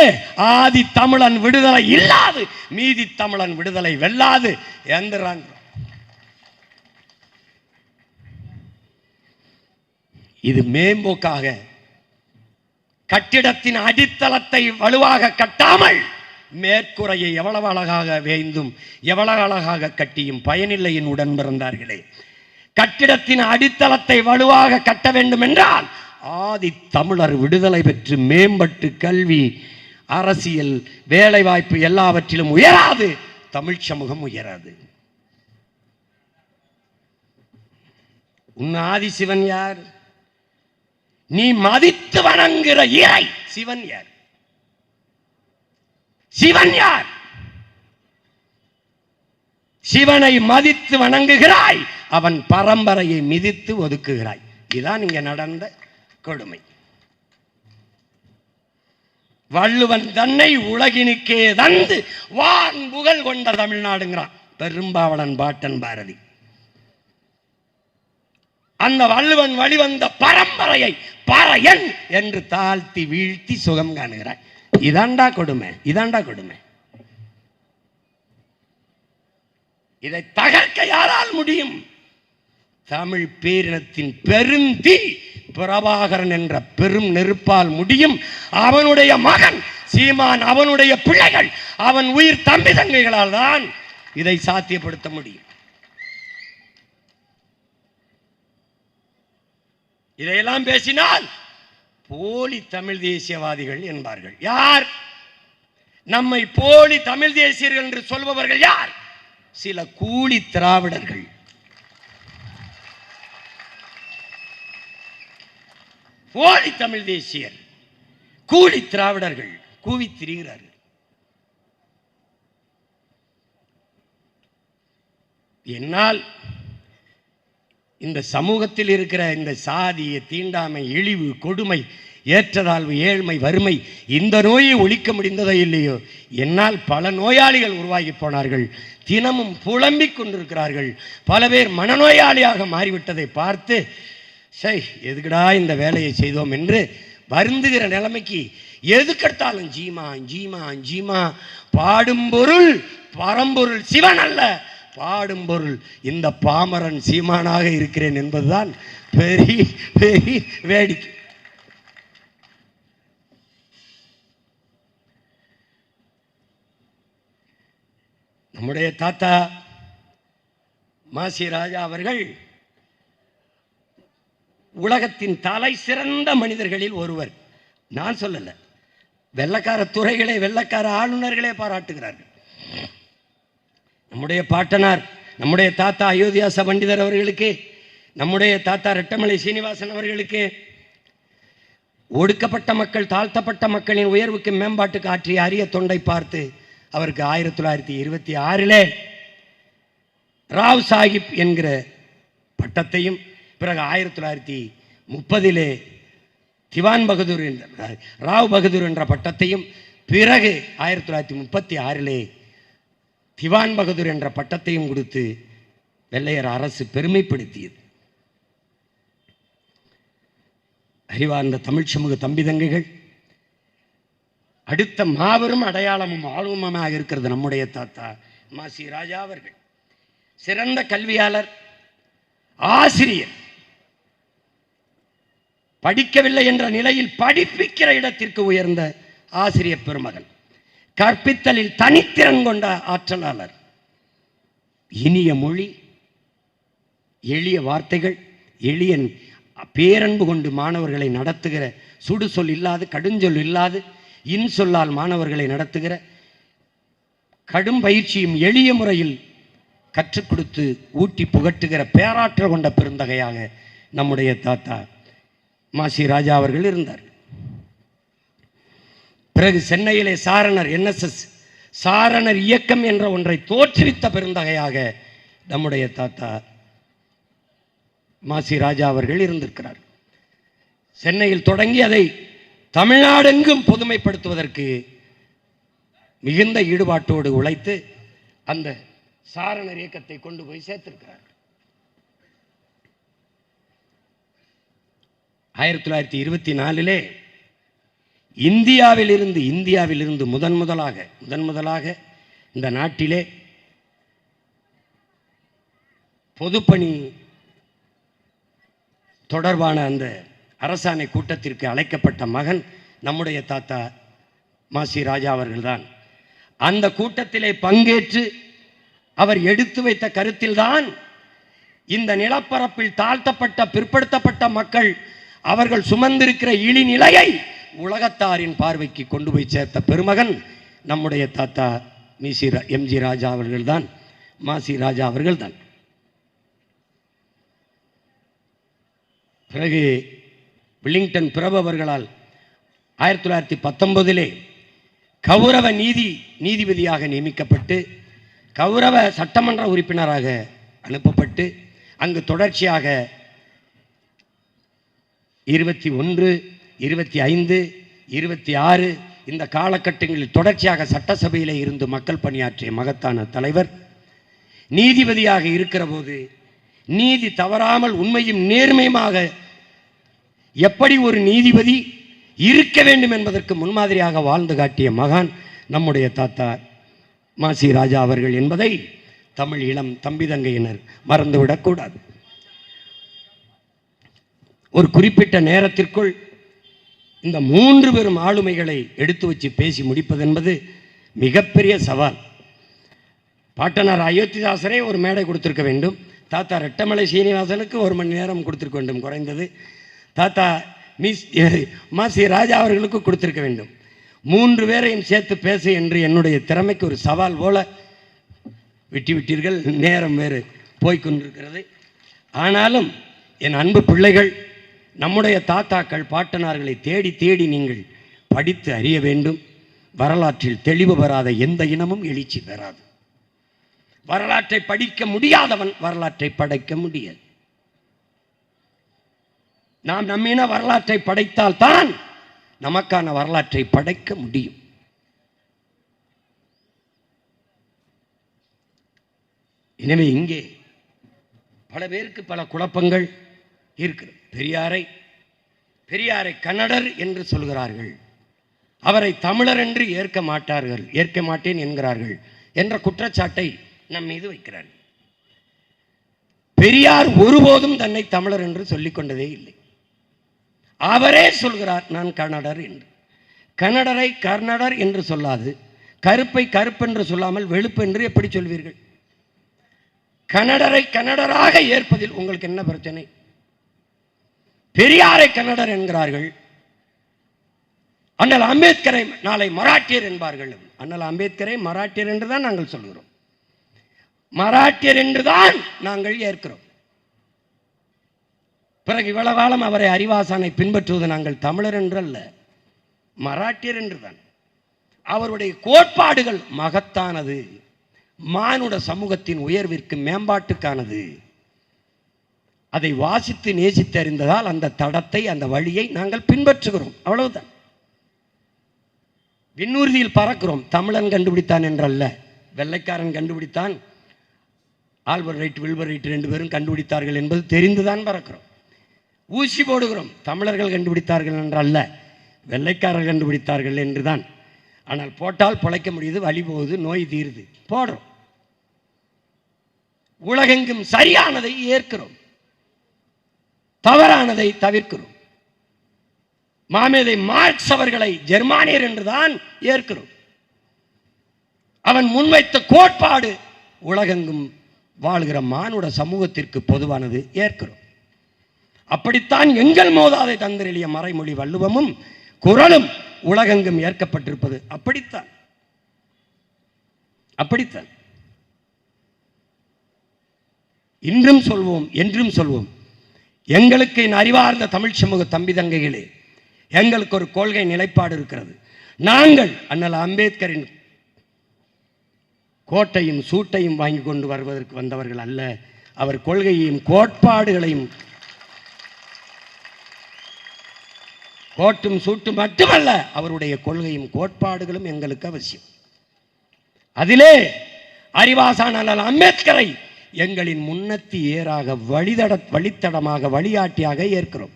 ஆதி தமிழன் விடுதலை இல்லாது மீதி தமிழன் விடுதலை வெல்லாது எந்திராங்க. இது மேம்போக்காக கட்டிடத்தின் அடித்தளத்தை வலுவாக கட்டாமல் மேற்கூரையை எவ்வளவு அழகாக வேய்ந்தும் எவ்வளவு அழகாக கட்டியும் பயனில்லை என் உடன் பிறந்தார்களே. கட்டிடத்தின் அடித்தளத்தை வலுவாக கட்ட வேண்டும் என்றால் ஆதி தமிழர் விடுதலை பெற்று மேம்பட்டு கல்வி, அரசியல், வேலை வாய்ப்பு எல்லாவற்றிலும் உயராது தமிழ் சமூகம் உயராது. உன் ஆதி சிவன் யார்? நீ மதித்து வணங்குகிற இறை சிவன் யார்? சிவன் யார்? சிவனை மதித்து வணங்குகிறாய், அவன் பரம்பரையை மிதித்து ஒதுக்குகிறாய். இதுதான் இங்க நடந்த கொடுமை. வள்ளுவன் தன்னை உலகினுக்கே தந்து வான் புகழ் கொண்ட தமிழ்நாடுங்கிறான் பெரும்பாவளன் பாட்டன் பாரதி. அந்த வள்ளுவன் வழிவந்த பரம்பரையை பறையன் என்று தாழ்த்தி வீழ்த்தி சுகம் காணுகிறாய். இதாண்டா கொடுமை, இதாண்டா கொடுமை. இதை தகர்க்க யாரால் முடியும்? தமிழ் பேரினத்தின் பெருந்தீ பிரபாகரன் என்ற பெரும் நெருப்பால் முடியும். அவனுடைய மகன் சீமான், அவனுடைய பிள்ளைகள், அவன் உயிர் தம்பி தங்கைகளால் தான் இதை சாத்தியப்படுத்த முடியும். இதையெல்லாம் பேசினால் போலி தமிழ் தேசியவாதிகள் என்பார்கள். யார்? நம்மை போலி தமிழ் தேசியர்கள் என்று சொல்பவர்கள் யார்? சில கூலி திராவிடர்கள். போலி தமிழ் தேசியர், கூலி திராவிடர்கள் கூவி திரிகிறார்கள். என்னால் இந்த சமூகத்தில் இருக்கிற இந்த சாதிய தீண்டாமை, இழிவு, கொடுமை, ஏற்றதாழ்வு, ஏழ்மை, வறுமை, இந்த நோயை ஒழிக்க முடிந்ததோ இல்லையோ, என்னால் பல நோயாளிகள் உருவாகி போனார்கள். தினமும் புலம்பிக் கொண்டிருக்கிறார்கள். பல பேர் மனநோயாளியாக மாறிவிட்டதை பார்த்து சை எதுக்குடா இந்த வேலையை செய்தோம் என்று வருந்துகிற நிலைமைக்கு எதுக்கெடுத்தாலும் ஜீமா ஜீமா ஜீமா. பாடும் பொருள் பரம்பொருள் சிவன் அல்ல, பாடும் பொருள் இந்த பாமரன் சீமானாக இருக்கிறேன் என்பதுதான் பெரிய பெரிய வேடிக்கை. நம்முடைய தாத்தா மாசி ராஜா அவர்கள் உலகத்தின் தலை சிறந்த மனிதர்களில் ஒருவர். நான் சொல்லல, வெள்ளக்கார துறைகளே, வெள்ளக்கார ஆளுநர்களே பாராட்டுகிறார்கள். நம்முடைய பாட்டனார், நம்முடைய தாத்தா அயோத்தியாச பண்டிதர் அவர்களுக்கு, நம்முடைய தாத்தா ரெட்டமலை சீனிவாசன் அவர்களுக்கு ஒடுக்கப்பட்ட மக்கள், தாழ்த்தப்பட்ட மக்களின் உயர்வுக்கு மேம்பாட்டுக்கு ஆற்றிய அரிய தொண்டை பார்த்து அவருக்கு 1926 ராவ் சாஹிப் என்கிற பட்டத்தையும், பிறகு 1930 திவான் பகதூர் என்ற ராவ் பகதூர் என்ற பட்டத்தையும், பிறகு 1936 திவான் பகதூர் என்ற பட்டத்தையும் கொடுத்து வெள்ளையர் அரசு பெருமைப்படுத்தியது. அறிவார்ந்த தமிழ் சமூக தம்பிதங்கைகள், அடுத்த மாபெரும் அடையாளமும் ஆளுமமாக இருக்கிறது நம்முடைய தாத்தா மாசி ராஜா அவர்கள். சிறந்த கல்வியாளர், ஆசிரியர். படிக்கவில்லை என்ற நிலையில் படிப்பிக்கிற இடத்திற்கு உயர்ந்த ஆசிரியர் பெருமகன். கற்பித்தலில் தனித்திறன் கொண்ட ஆற்றலாளர். இனிய மொழி, எளிய வார்த்தைகள், எளிய பேரன்பு கொண்டு மாணவர்களை நடத்துகிற, சுடு சொல் இல்லாது, கடுஞ்சொல் இல்லாது, இன்சொல்லால் மாணவர்களை நடத்துகிற, கடும் பயிற்சியும் எளிய முறையில் கற்றுக் கொடுத்து ஊட்டி புகட்டுகிற பேராற்றல் கொண்ட பெருந்தகையாக நம்முடைய தாத்தா மாசி ராஜா அவர்கள் இருந்தார். பிறகு சென்னையிலே சாரணர் NSS சாரணர் இயக்கம் என்ற ஒன்றை தோற்றுவித்த பெருந்தகையாக நம்முடைய தாத்தா மாசி ராஜா அவர்கள் இருந்திருக்கிறார். சென்னையில் தொடங்கி அதை தமிழ்நாடெங்கும் பொதுமைப்படுத்துவதற்கு மிகுந்த ஈடுபாட்டோடு உழைத்து அந்த சாரணர் இயக்கத்தை கொண்டு போய் சேர்த்திருக்கிறார். 1924 இந்தியாவிலிருந்து முதன் முதலாக இந்த நாட்டிலே பொதுப்பணி தொடர்பான அந்த அரசாணை கூட்டத்திற்கு அழைக்கப்பட்ட மகன் நம்முடைய தாத்தா மாசி ராஜா அவர்கள்தான். அந்த கூட்டத்திலே பங்கேற்று அவர் எடுத்து வைத்த கருத்தில்தான் இந்த நிலப்பரப்பில் தாழ்த்தப்பட்ட பிற்படுத்தப்பட்ட மக்கள் அவர்கள் சுமந்திருக்கிற இழிநிலையை உலகத்தாரின் பார்வைக்கு கொண்டு போய் சேர்த்த பெருமகன் நம்முடைய தாத்தா MG ராஜா அவர்கள்தான், மாசி ராஜா அவர்கள்தான். பிறகு வில்லிங்டன் பிரபு அவர்களால் 1919 கௌரவ நீதிபதியாக நியமிக்கப்பட்டு கௌரவ சட்டமன்ற உறுப்பினராக அனுப்பப்பட்டு அங்கு தொடர்ச்சியாக 21, 25, 26 இந்த காலகட்டங்களில் தொடர்ச்சியாக சட்டசபையிலே இருந்து மக்கள் பணியாற்றிய மகத்தான தலைவர். நீதிபதியாக இருக்கிற போது நீதி தவறாமல் உண்மையும் நேர்மையுமாக எப்படி ஒரு நீதிபதி இருக்க வேண்டும் என்பதற்கு முன்மாதிரியாக வாழ்ந்து காட்டிய மகான் நம்முடைய தாத்தா மாசி ராஜா அவர்கள் என்பதை தமிழ் இளம் தம்பிதங்கையினர் மறந்துவிடக்கூடாது. ஒரு குறிப்பிட்ட நேரத்திற்குள் இந்த 3 பெரும் ஆளுமைகளை எடுத்து வச்சு பேசி முடிப்பது என்பது மிகப்பெரிய சவால். பாட்டனார் அயோத்திதாசரே ஒரு மேடை கொடுத்திருக்க வேண்டும். தாத்தா ரெட்டமலை சீனிவாசனுக்கு 1 மணி நேரம் கொடுத்திருக்க வேண்டும் குறைந்தது. தாத்தா மாசி ராஜா அவர்களுக்கு கொடுத்திருக்க வேண்டும். 3 பேரையும் சேர்த்து பேச என்று என்னுடைய திறமைக்கு ஒரு சவால் போல விட்டீர்கள். நேரம் வேறு போய்கொண்டிருக்கிறது. ஆனாலும் என் அன்பு பிள்ளைகள், நம்முடைய தாத்தாக்கள் பாட்டனார்களை தேடி தேடி நீங்கள் படித்து அறிய வேண்டும். வரலாற்றில் தெளிவு பெறாத எந்த இனமும் எழுச்சி பெறாது. வரலாற்றை படிக்க முடியாதவன் வரலாற்றை படைக்க முடியாது. நாம் நம்மின வரலாற்றை படைத்தால் தான் நமக்கான வரலாற்றை படைக்க முடியும். எனவே இங்கே பல பேருக்கு பல குழப்பங்கள் இருக்கிறது. பெரியாரை கன்னடர் என்று சொல்கிறார்கள், அவரை தமிழர் என்று ஏற்க மாட்டேன் என்கிறார்கள் என்ற குற்றச்சாட்டை நம் மீது வைக்கிறார்கள். பெரியார் ஒருபோதும் தன்னை தமிழர் என்று சொல்லிக் கொண்டதே இல்லை. அவரே சொல்கிறார் நான் கன்னடர் என்று. கன்னடரை கர்நாடர் என்று சொல்லாது, கருப்பை கருப்பென்று சொல்லாமல் வெளுப்பு என்று எப்படி சொல்வீர்கள்? கன்னடரை கன்னடராக ஏற்பதில் உங்களுக்கு என்ன பிரச்சனை? பெரியாரை கன்னடர் என்கிறார்கள். அண்ணல் அம்பேத்கரை நாளை மராட்டியர் என்பார்கள். அண்ணல் அம்பேத்கரை மராட்டியர் என்றுதான் நாங்கள் சொல்கிறோம். மராட்டியர் என்றுதான் நாங்கள் ஏற்கிறோம். பிறகு இவ்வளவு காலம் அவரை அறிவாசானை பின்பற்றுவது நாங்கள் தமிழர் என்றல்ல, மராட்டியர் என்றுதான். அவருடைய கோட்பாடுகள் மகத்தானது, மானுட சமூகத்தின் உயர்விற்கு மேம்பாட்டுக்கானது. அதை வாசித்து நேசித்து அறிந்ததால் அந்த தடத்தை அந்த வழியை நாங்கள் பின்பற்றுகிறோம். அவ்வளவுதான். விண்ணூர்தியில் பறக்கிறோம். தமிழன் கண்டுபிடித்தான் என்றல்ல, வெள்ளைக்காரன் கண்டுபிடித்தான், ஆல்பர்ட் ரைட் வில்பர் ரைட் 2 பேரும் கண்டுபிடித்தார்கள் என்பது தெரிந்துதான் பறக்கிறோம். ஊசி போடுகிறோம். தமிழர்கள் கண்டுபிடித்தார்கள் என்றல்ல, வெள்ளைக்காரர்கள் கண்டுபிடித்தார்கள் என்றுதான். ஆனால் போட்டால் பிழைக்க முடியுது, வலி போகுது, நோய் தீருது, போடுறோம். உலகெங்கும் சரியானதை ஏற்கிறோம், தவறானதை தவிர்க்கிறோம். மாமேதை மார்க்ஸ் அவர்களை ஜெர்மானியர் என்றுதான் ஏற்கிறோம். அவன் முன்வைத்த கோட்பாடு உலகெங்கும் வாழ்கிற மானுட சமூகத்திற்கு பொதுவானது, ஏற்கிறோம். அப்படித்தான் எங்கள் மோதாதை தந்திரெளிய மறைமொழி வள்ளுவமும் குறளும் உலகெங்கும் ஏற்கப்பட்டிருப்பது. அப்படித்தான் அப்படித்தான் இன்றும் சொல்வோம், என்றும் சொல்வோம். எங்களுக்கு என் அறிவார்ந்த தமிழ் சமூக தம்பி தங்கைகளே, எங்களுக்கு ஒரு கொள்கை நிலைப்பாடு இருக்கிறது. நாங்கள் அண்ணல் அம்பேத்கரின் கோட்டையும் சூட்டையும் வாங்கி கொண்டு வருவதற்கு வந்தவர்கள் அல்ல. அவர் கொள்கையையும் கோட்பாடுகளையும், கோட்டும் சூட்டும் மட்டுமல்ல, அவருடைய கொள்கையும் கோட்பாடுகளும் எங்களுக்கு அவசியம். அதிலே அறிவாசான் அண்ணல் அம்பேத்கரை எங்களின் முன்னத்தி ஏறாக வழித்தடமாக வழிகாட்டியாக ஏற்கிறோம்,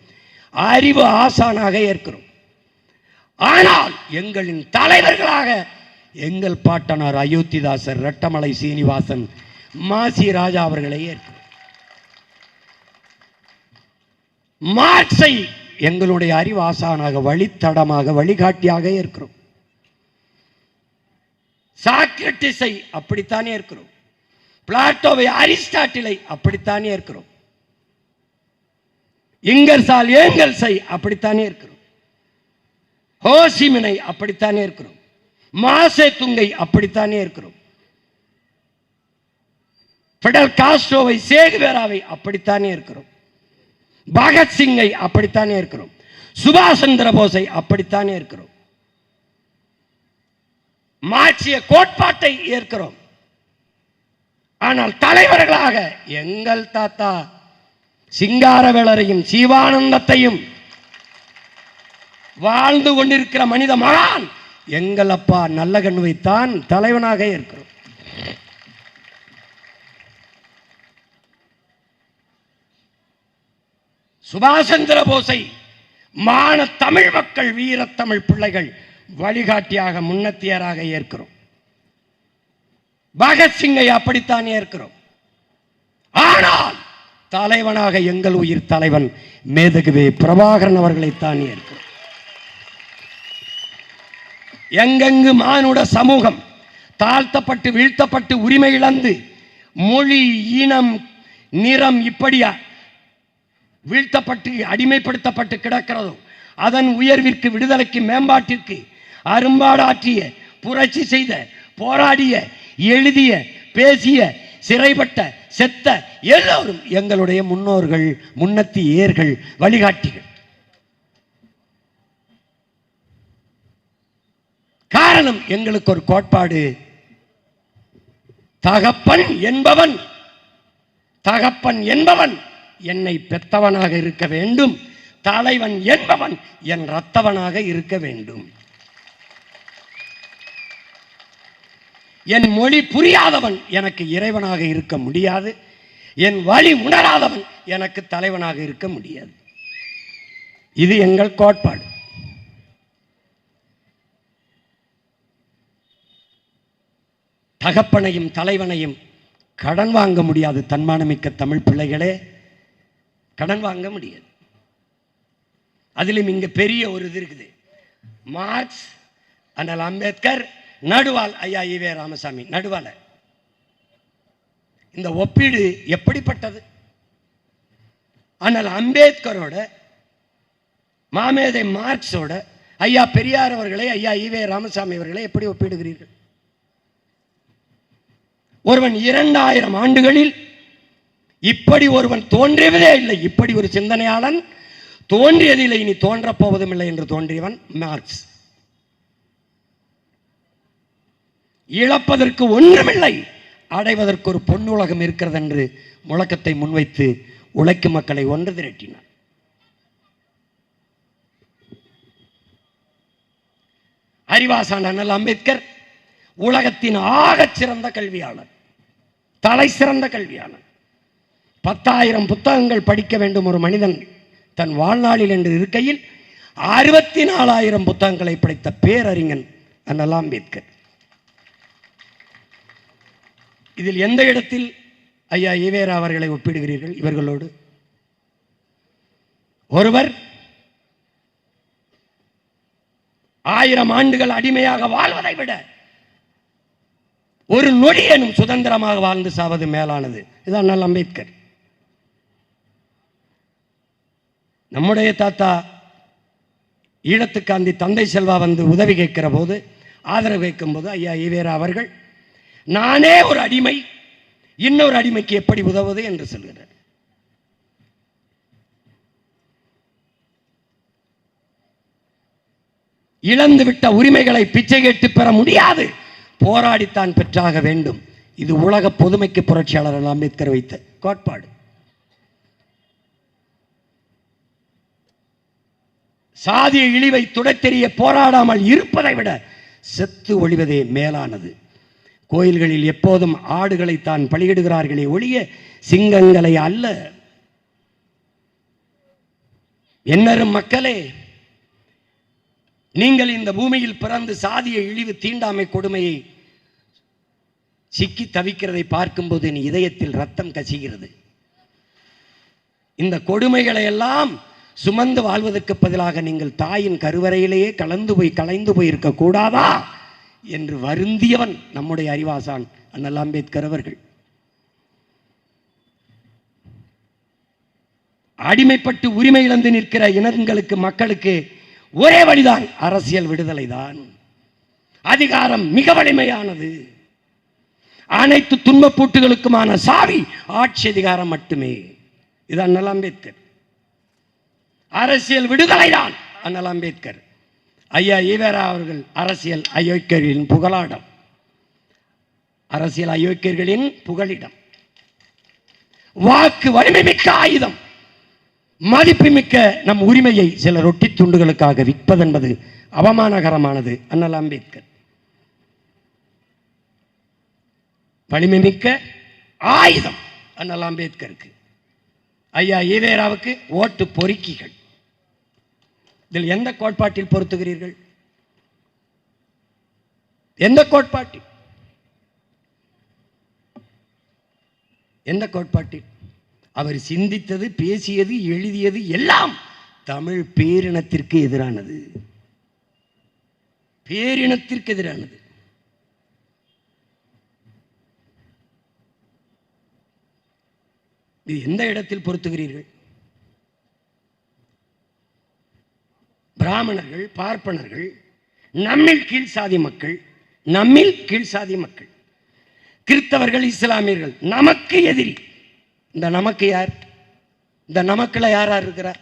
அறிவு ஆசானாக ஏற்கிறோம். ஆனால் எங்களின் தலைவர்களாக எங்கள் பாட்டனார் அயோத்திதாசர், ரெட்டமலை சீனிவாசன், மாசி ராஜா அவர்களை ஏற்கிறோம். மார்க்ஸை எங்களுடைய அறிவு ஆசானாக வழித்தடமாக வழிகாட்டியாக ஏற்கிறோம். சாக்ரட்டிஸை அப்படித்தானே ஏற்கிறோம். பிளாட்டோவை, அரிஸ்டாட்டிலை அப்படித்தானே ஏற்கிறோம். இங்கர்சால் ஏங்கல்ஸை அப்படித்தானே இருக்கிறோம். ஹோசிமினை அப்படித்தானே இருக்கிறோம். மாசே துங்கை அப்படித்தானே இருக்கிறோம். பிடல் காஸ்ட்ரோவை, சேகுவேராவை அப்படித்தானே இருக்கிறோம். பகத்சிங்கை அப்படித்தானே இருக்கிறோம். சுபாஷ் சந்திர போஸை அப்படித்தானே இருக்கிறோம். மார்க்சிய கோட்பாட்டை ஏற்கிறோம். ஆனால் தலைவர்களாக எங்கள் தாத்தா சிங்காரவேலரையும் சிவானந்தத்தையும் வாழ்ந்து கொண்டிருக்கிற மனித மகான் எங்கள் அப்பா நல்லகண்ணுவைத்தான் தலைவனாக இருக்கிறோம். சுபாஷ் சந்திர போஸை மான தமிழ் மக்கள், வீரத்தமிழ் பிள்ளைகள் வழிகாட்டியாக முன்னத்தியராக ஏற்கிறோம். பகத்சிங்கை அப்படித்தான் ஏற்கிறோம். ஆனால் தலைவனாக எங்கள் உயிர் தலைவன் மேதகுவே பிரபாகரன் அவர்களைத்தான் ஏற்கிறோம். எங்கெங்கு மானுட சமூகம் தாழ்த்தப்பட்டு வீழ்த்தப்பட்டு உரிமை இழந்து மொழி, இனம், நிறம் இப்படியா வீழ்த்தப்பட்டு அடிமைப்படுத்தப்பட்டு கிடக்கிறதோ, அதன் உயர்விற்கு, விடுதலைக்கு, மேம்பாட்டிற்கு அரும்பாடாற்றிய, புரட்சி செய்த, போராடிய, எழுதிய, பேசிய, சிறைப்பட்ட, செத்த எல்லோரும் எங்களுடைய முன்னோர்கள், முன்னத்தி ஏர்கள், வழிகாட்டிகள். காரணம், எங்களுக்கு ஒரு கோட்பாடு. தகப்பன் என்பவன் என்னை பெத்தவனாக இருக்க வேண்டும், தலைவன் என்பவன் என் இரத்தவனாக இருக்க வேண்டும். என் மொழி புரியாதவன் எனக்கு இறைவனாக இருக்க முடியாது, என் வழி உணராதவன் எனக்கு தலைவனாக இருக்க முடியாது. இது எங்கள் கோட்பாடு. தகப்பனையும் தலைவனையும் கடன் வாங்க முடியாது. தன்மானமிக்க தமிழ் பிள்ளைகளே, கடன் வாங்க முடியாது. அதிலும் இங்க பெரிய ஒரு இது இருக்குது. மார்க்ஸ், அண்ணல் அம்பேத்கர், நடுவால் ஐயா ஈவே ராமசாமி. நடுவால இந்த ஒப்பீடு எப்படிப்பட்டது? அண்ணல் அம்பேத்கரோட, மாமேதை மார்க்ஸோட ஐயா பெரியார் அவர்களை, ஐயா ஈவே ராமசாமி அவர்களை எப்படி ஒப்பிடுகிறீர்கள்? ஒருவன் 2000 ஆண்டுகளில் இப்படி ஒருவன் தோன்றியதே இல்லை, இப்படி ஒரு சிந்தனையாளன் தோன்றியதில்லை, இனி தோன்றப் போவதும் இல்லை என்று தோன்றியவன் மார்க்ஸ். இழப்பதற்கு ஒன்றுமில்லை, அடைவதற்கு ஒரு பொன்னுலகம் இருக்கிறது என்று முழக்கத்தை முன்வைத்து உழைக்கும் மக்களை ஒன்று திரட்டினார். அறிவாசான் அண்ணல் அம்பேத்கர் உலகத்தின் ஆகச் சிறந்த கல்வியாளர், தலை சிறந்த கல்வியாளர். 10,000 புத்தகங்கள் படிக்க வேண்டும் ஒரு மனிதன் தன் வாழ்நாளில் என்று இருக்கையில் 64,000 புத்தகங்களை படைத்த பேரறிஞன் அண்ணல் அம்பேத்கர். இதில் எந்த இடத்தில் ஐயா ஈவேரா அவர்களை ஒப்பிடுகிறீர்கள் இவர்களோடு? ஒருவர் 1000 ஆண்டுகள் அடிமையாக வாழ்வதை விட ஒரு நொடியேனும் சுதந்திரமாக வாழ்ந்து சாவது மேலானது. இதுதான் அண்ணல் அம்பேத்கர். நம்முடைய தாத்தா ஈழத்துக்காந்தி தந்தை செல்வா வந்து உதவி கேட்கிற போது, ஆதரவு கேட்கும் போது, ஐயா ஈவேரா அவர்கள் நானே ஒரு அடிமை, இன்னொரு அடிமைக்கு எப்படி உதவுவது என்று சொல்கிறார். இழந்துவிட்ட உரிமைகளை பிச்சை கேட்டு பெற முடியாது, போராடித்தான் பெற்றாக வேண்டும். இது உலக பொதுமைக்கு புரட்சியாளர் அம்பேத்கர் வைத்த கோட்பாடு. சாதிய இழிவை துடைத்தெறிய போராடாமல் இருப்பதை விட செத்து ஒழிவதே மேலானது. கோயில்களில் எப்போதும் ஆடுகளை தான் பலியிடுகிறார்களே ஒழிய சிங்கங்களை அல்ல. என்னரும் மக்களே, நீங்கள் இந்த பூமியில் பிறந்து சாதிய இழிவு தீண்டாமை கொடுமையை சிக்கி தவிக்கிறதை பார்க்கும்போது என் இதயத்தில் ரத்தம் கசிகிறது. இந்த கொடுமைகளை எல்லாம் சுமந்து வாழ்வதற்கு பதிலாக நீங்கள் தாயின் கருவறையிலேயே கலைந்து போய் இருக்க கூடாதா என்று வருந்தியவன் நம்முடைய அறிவாசான் அண்ணல் அம்பேத்கர் அவர்கள். அடிமைப்பட்டு உரிமை இழந்து நிற்கிற இனங்களுக்கு மக்களுக்கு ஒரே வழிதான் அரசியல் விடுதலை தான். அதிகாரம் மிக வலிமையானது. அனைத்து துன்பப்பூட்டுகளுக்குமான சாவி ஆட்சி அதிகாரம் மட்டுமே. இது அண்ணல் அம்பேத்கர். அரசியல் விடுதலை தான் அண்ணல் அம்பேத்கர். ஐயா ஈவேரா அவர்கள் அரசியல் அயோக்கியர்களின் புகழாடம், அரசியல் அயோக்கியர்களின் புகலிடம். வாக்கு வலிமை மிக்க ஆயுதம். மதிப்புமிக்க நம் உரிமையை சில ரொட்டி துண்டுகளுக்காக விற்பதென்பது அவமானகரமானது. அண்ணல் அம்பேத்கர் வலிமை மிக்க ஆயுதம் அண்ணல் அம்பேத்கருக்கு. ஐயா ஈவேராவுக்கு ஓட்டு பொறுக்கிகள். இதில் எந்த கோட்பாட்டில் பொருத்துகிறீர்கள்? எந்த கோட்பாட்டில்? எந்த கோட்பாட்டில்? அவர் சிந்தித்தது, பேசியது, எழுதியது எல்லாம் தமிழ் பேரினத்திற்கு எதிரானது. பேரினத்திற்கு எதிரானது. இது எந்த இடத்தில் பொருத்துகிறீர்கள்? பிராமணர்கள், பார்ப்பனர்கள், நம்மில் கீழ்சாதி மக்கள், நம்மில் கீழ்சாதி மக்கள், கிறிஸ்தவர்கள், இஸ்லாமியர்கள் நமக்கு எதிரி. இந்த நமக்கு யார்? இந்த நமக்குல யாரா இருக்கிறார்?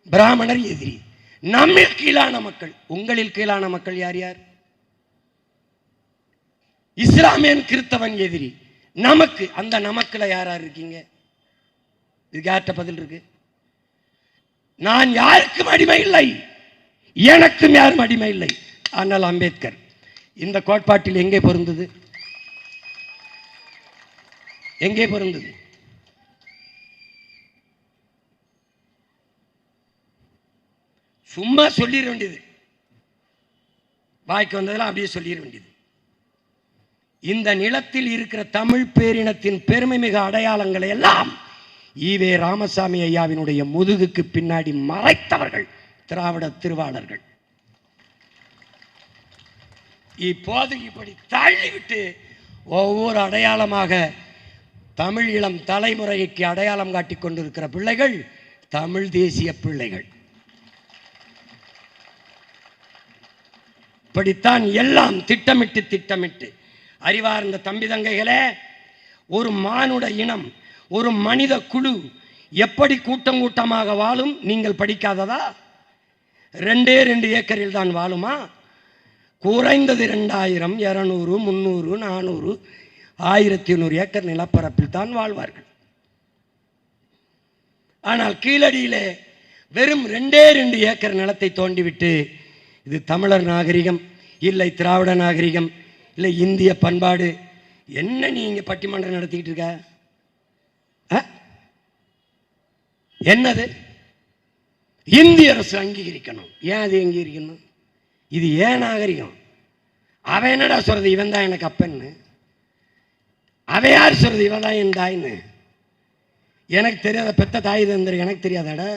பிராமணர் எதிரி. நம்மில் கீழான மக்கள், உங்களில் கீழான மக்கள் யார் யார்? இஸ்லாமியன், கிறிஸ்தவன் எதிரி. நமக்கு, அந்த நமக்குல யாரா இருக்கீங்க? இதுக்கு யார்கிட்ட பதில் இருக்கு? நான் யாருக்கும் அடிமை இல்லை, எனக்கும் யாரும் அடிமை இல்லை. ஆனால் அம்பேத்கர் இந்த கோட்பாட்டில் எங்கே பொருந்தது? எங்கே பொருந்தது? சும்மா சொல்லிட வேண்டியது, வாய்க்கு வந்ததெல்லாம் அப்படியே சொல்லிட வேண்டியது. இந்த நிலத்தில் இருக்கிற தமிழ் பேரினத்தின் பெருமை மிக அடையாளங்களை எல்லாம் ஈவே ராமசாமி ஐயாவினுடைய முதுகுக்கு பின்னாடி மறைத்தவர்கள் திராவிட திருவாளர்கள். இப்போது இப்படி தள்ளிவிட்டு ஒவ்வொரு அடையாளமாக தமிழ் இளம் தலைமுறைக்கு அடையாளம் காட்டிக் கொண்டிருக்கிற பிள்ளைகள் தமிழ் தேசிய பிள்ளைகள். இப்படித்தான் எல்லாம் திட்டமிட்டு அறிவார்ந்த தம்பி தங்கைகளே, ஒரு மானுட இனம், ஒரு மனித குழு எப்படி கூட்டம் கூட்டமாக வாழும் நீங்கள் படிக்காததா? 2 ஏக்கரில் தான் வாழுமா? குறைந்தது 2000, 200, 300, 400, 1100 ஏக்கர் நிலப்பரப்பில் தான் வாழ்வார்கள். ஆனால் கீழடியிலே வெறும் 2 ஏக்கர் நிலத்தை தோண்டிவிட்டு இது தமிழர் நாகரிகம் இல்லை, திராவிட நாகரிகம் இல்லை, இந்திய பண்பாடு, என்ன நீங்க பட்டிமன்றம் நடத்திக்கிட்டு இருக்க? என்னது? இந்திய அரசு அங்கீகரிக்கணும். ஏன் அது அங்கீகரிக்கணும்? இது ஏன் நாகரிகம்? அவன் என்னடா சொல்றது இவன் தான் எனக்கு அப்பன்னு? அவன் யார் சொல்றது இவன் தான் என் தாய்ன்னு? எனக்கு தெரியாத பெத்த தாய் தந்தர் எனக்கு தெரியாதாடா?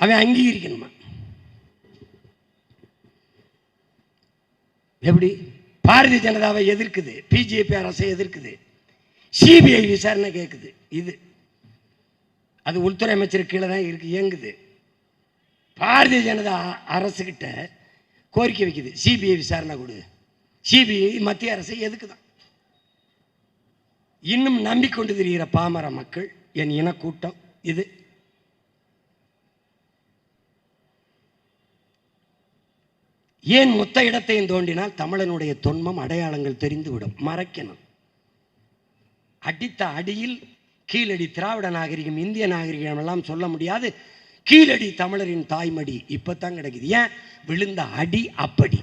அவன் அங்கீகரிக்கணுமா? எப்படி? பாரதிய ஜனதாவை எதிர்க்குது, பிஜேபி அரசை எதிர்க்குது, சிபிஐ விசாரணை கேட்குது. இது அது உள்துறை அமைச்சர் கீழே தான் இருக்கு, இயங்குது. பாரதிய ஜனதா அரசு கிட்ட கோரிக்கை வைக்குது, சிபிஐ விசாரணை கொடு. சிபிஐ மத்திய அரசை எதுக்குதான்? இன்னும் நம்பிக்கொண்டு திரிகிற பாமர மக்கள், என் இன கூட்டம் இது. ஏன் மொத்த இடத்தையும் தோண்டினால் தமிழனுடைய தொன்மம் அடையாளங்கள் தெரிந்துவிடும். மறைக்கணும். அடித்த அடியில் கீழடி திராவிட நாகரிகம், இந்திய நாகரிகம் எல்லாம் சொல்ல முடியாது. கீழடி தமிழரின் தாய்மடி இப்பதான் கிடைக்குது. ஏன்? விழுந்த அடி அப்படி.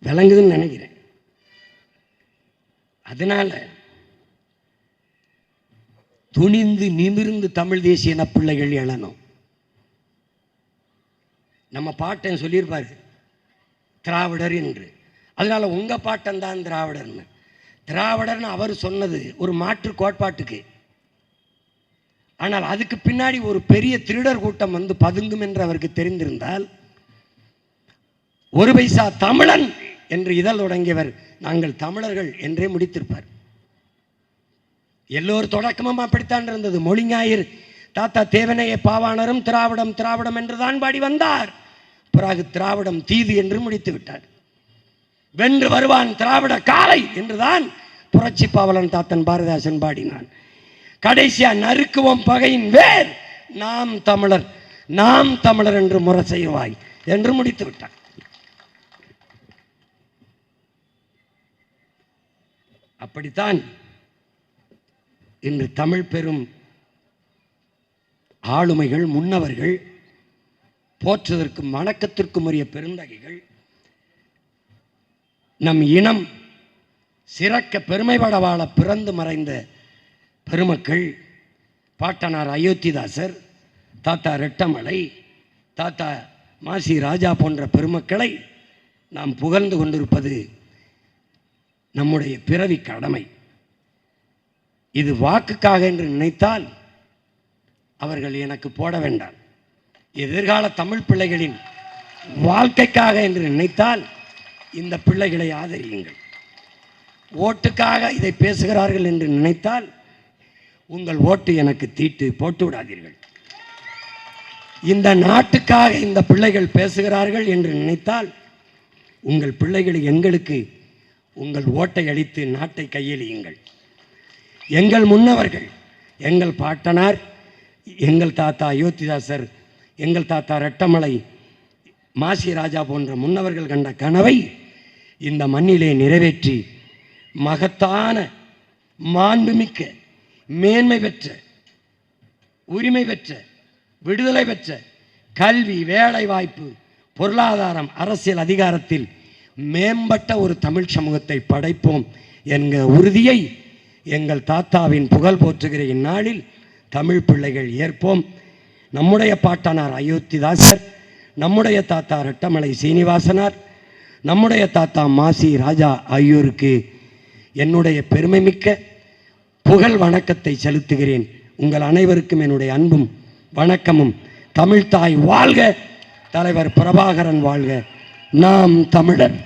விளங்குதுன்னு நினைக்கிறேன். அதனால துணிந்து நிமிர்ந்து தமிழ் தேசிய இன பிள்ளைகள் எழணும். நம்ம பாட்டன் சொல்லியிருப்பாரு திராவிடர் என்று. அதனால உங்க பாட்டன் தான் திராவிடர்னு. திராவிடர்னு அவர் சொன்னது ஒரு மாற்று கோட்பாட்டுக்கு. ஆனால் அதுக்கு பின்னாடி ஒரு பெரிய திருடர் கூட்டம் வந்து பதுங்கும் என்று அவருக்கு தெரிந்திருந்தால், ஒரு பைசா தமிழன் என்று இதழ் தொடங்கியவர் நாங்கள் தமிழர்கள் என்றே முடித்திருப்பார். எல்லோரும் தொடக்கமும் அப்படித்தான் இருந்தது. மொழிஞாயிறு தாத்தா தேவனைய பாவாணரும் திராவிடம் திராவிடம் என்றுதான் பாடி வந்தார். பிறகு திராவிடம் தீது என்று முடித்து விட்டார். வென்று வருவான் திராவிட காலை என்றுதான் புரட்சி பாவலன் தாத்தன் பாரதிதாசன் பாடினான். கடைசியா நறுக்குவோம் பகையின் வேர் நாம் தமிழர், நாம் தமிழர் என்று முறை செய்வாய் என்று முடித்து விட்டார். அப்படித்தான் இன்று தமிழ் பெரும் ஆளுமைகள், முன்னவர்கள், போற்றுவதற்கும் வணக்கத்திற்கும் உரிய பெருந்தகைகள், நம் இனம் சிறக்க பெருமைப்பட வாழ பிறந்து மறைந்த பெருமக்கள், பாட்டனார் அயோத்திதாசர், தாத்தா ரெட்டமலை, தாத்தா மாசி ராஜா போன்ற பெருமக்களை நாம் புகழ்ந்து கொண்டிருப்பது நம்முடைய பிறவி கடமை. இது வாக்குக்காக என்று நினைத்தால் அவர்கள் எனக்கு போட வேண்டாம். எதிர்கால தமிழ் பிள்ளைகளின் வாழ்க்கைக்காக என்று நினைத்தால் இந்த பிள்ளைகளை ஆதரியுங்கள். ஓட்டுக்காக இதை பேசுகிறார்கள் என்று நினைத்தால் உங்கள் ஓட்டு எனக்கு தீட்டு போட்டு விடாதீர்கள். இந்த நாட்டுக்காக இந்த பிள்ளைகள் பேசுகிறார்கள் என்று நினைத்தால் உங்கள் பிள்ளைகளை எங்களுக்கு உங்கள் ஓட்டை அளித்து நாட்டை கையெழுயுங்கள். எங்கள் முன்னவர்கள், எங்கள் பாட்டனார், எங்கள் தாத்தா அயோத்திதாசர், எங்கள் தாத்தா ரெட்டமலை, மாசி ராஜா போன்ற முன்னவர்கள் கண்ட கனவை இந்த மண்ணிலே நிறைவேற்றி மகத்தான மாண்புமிக்க மேன்மை பெற்ற, உரிமை பெற்ற, விடுதலை பெற்ற கல்வி, வேலை வாய்ப்பு, பொருளாதாரம், அரசியல் அதிகாரத்தில் மேம்பட்ட ஒரு தமிழ் சமூகத்தை படைப்போம் என்கிற உறுதியை எங்கள் தாத்தாவின் புகழ் போற்றுகிற இந்நாளில் தமிழ் பிள்ளைகள் ஏற்போம். நம்முடைய பாட்டனார் அயோத்திதாசர், நம்முடைய தாத்தா ரெட்டமலை சீனிவாசனார், நம்முடைய தாத்தா மாசி ராஜா ஆகியோருக்கு என்னுடைய பெருமைமிக்க புகழ் வணக்கத்தை செலுத்துகிறேன். உங்கள் அனைவருக்கும் என்னுடைய அன்பும் வணக்கமும். தமிழ்தாய் வாழ்க, தலைவர் பிரபாகரன் வாழ்க, நாம் தமிழர்.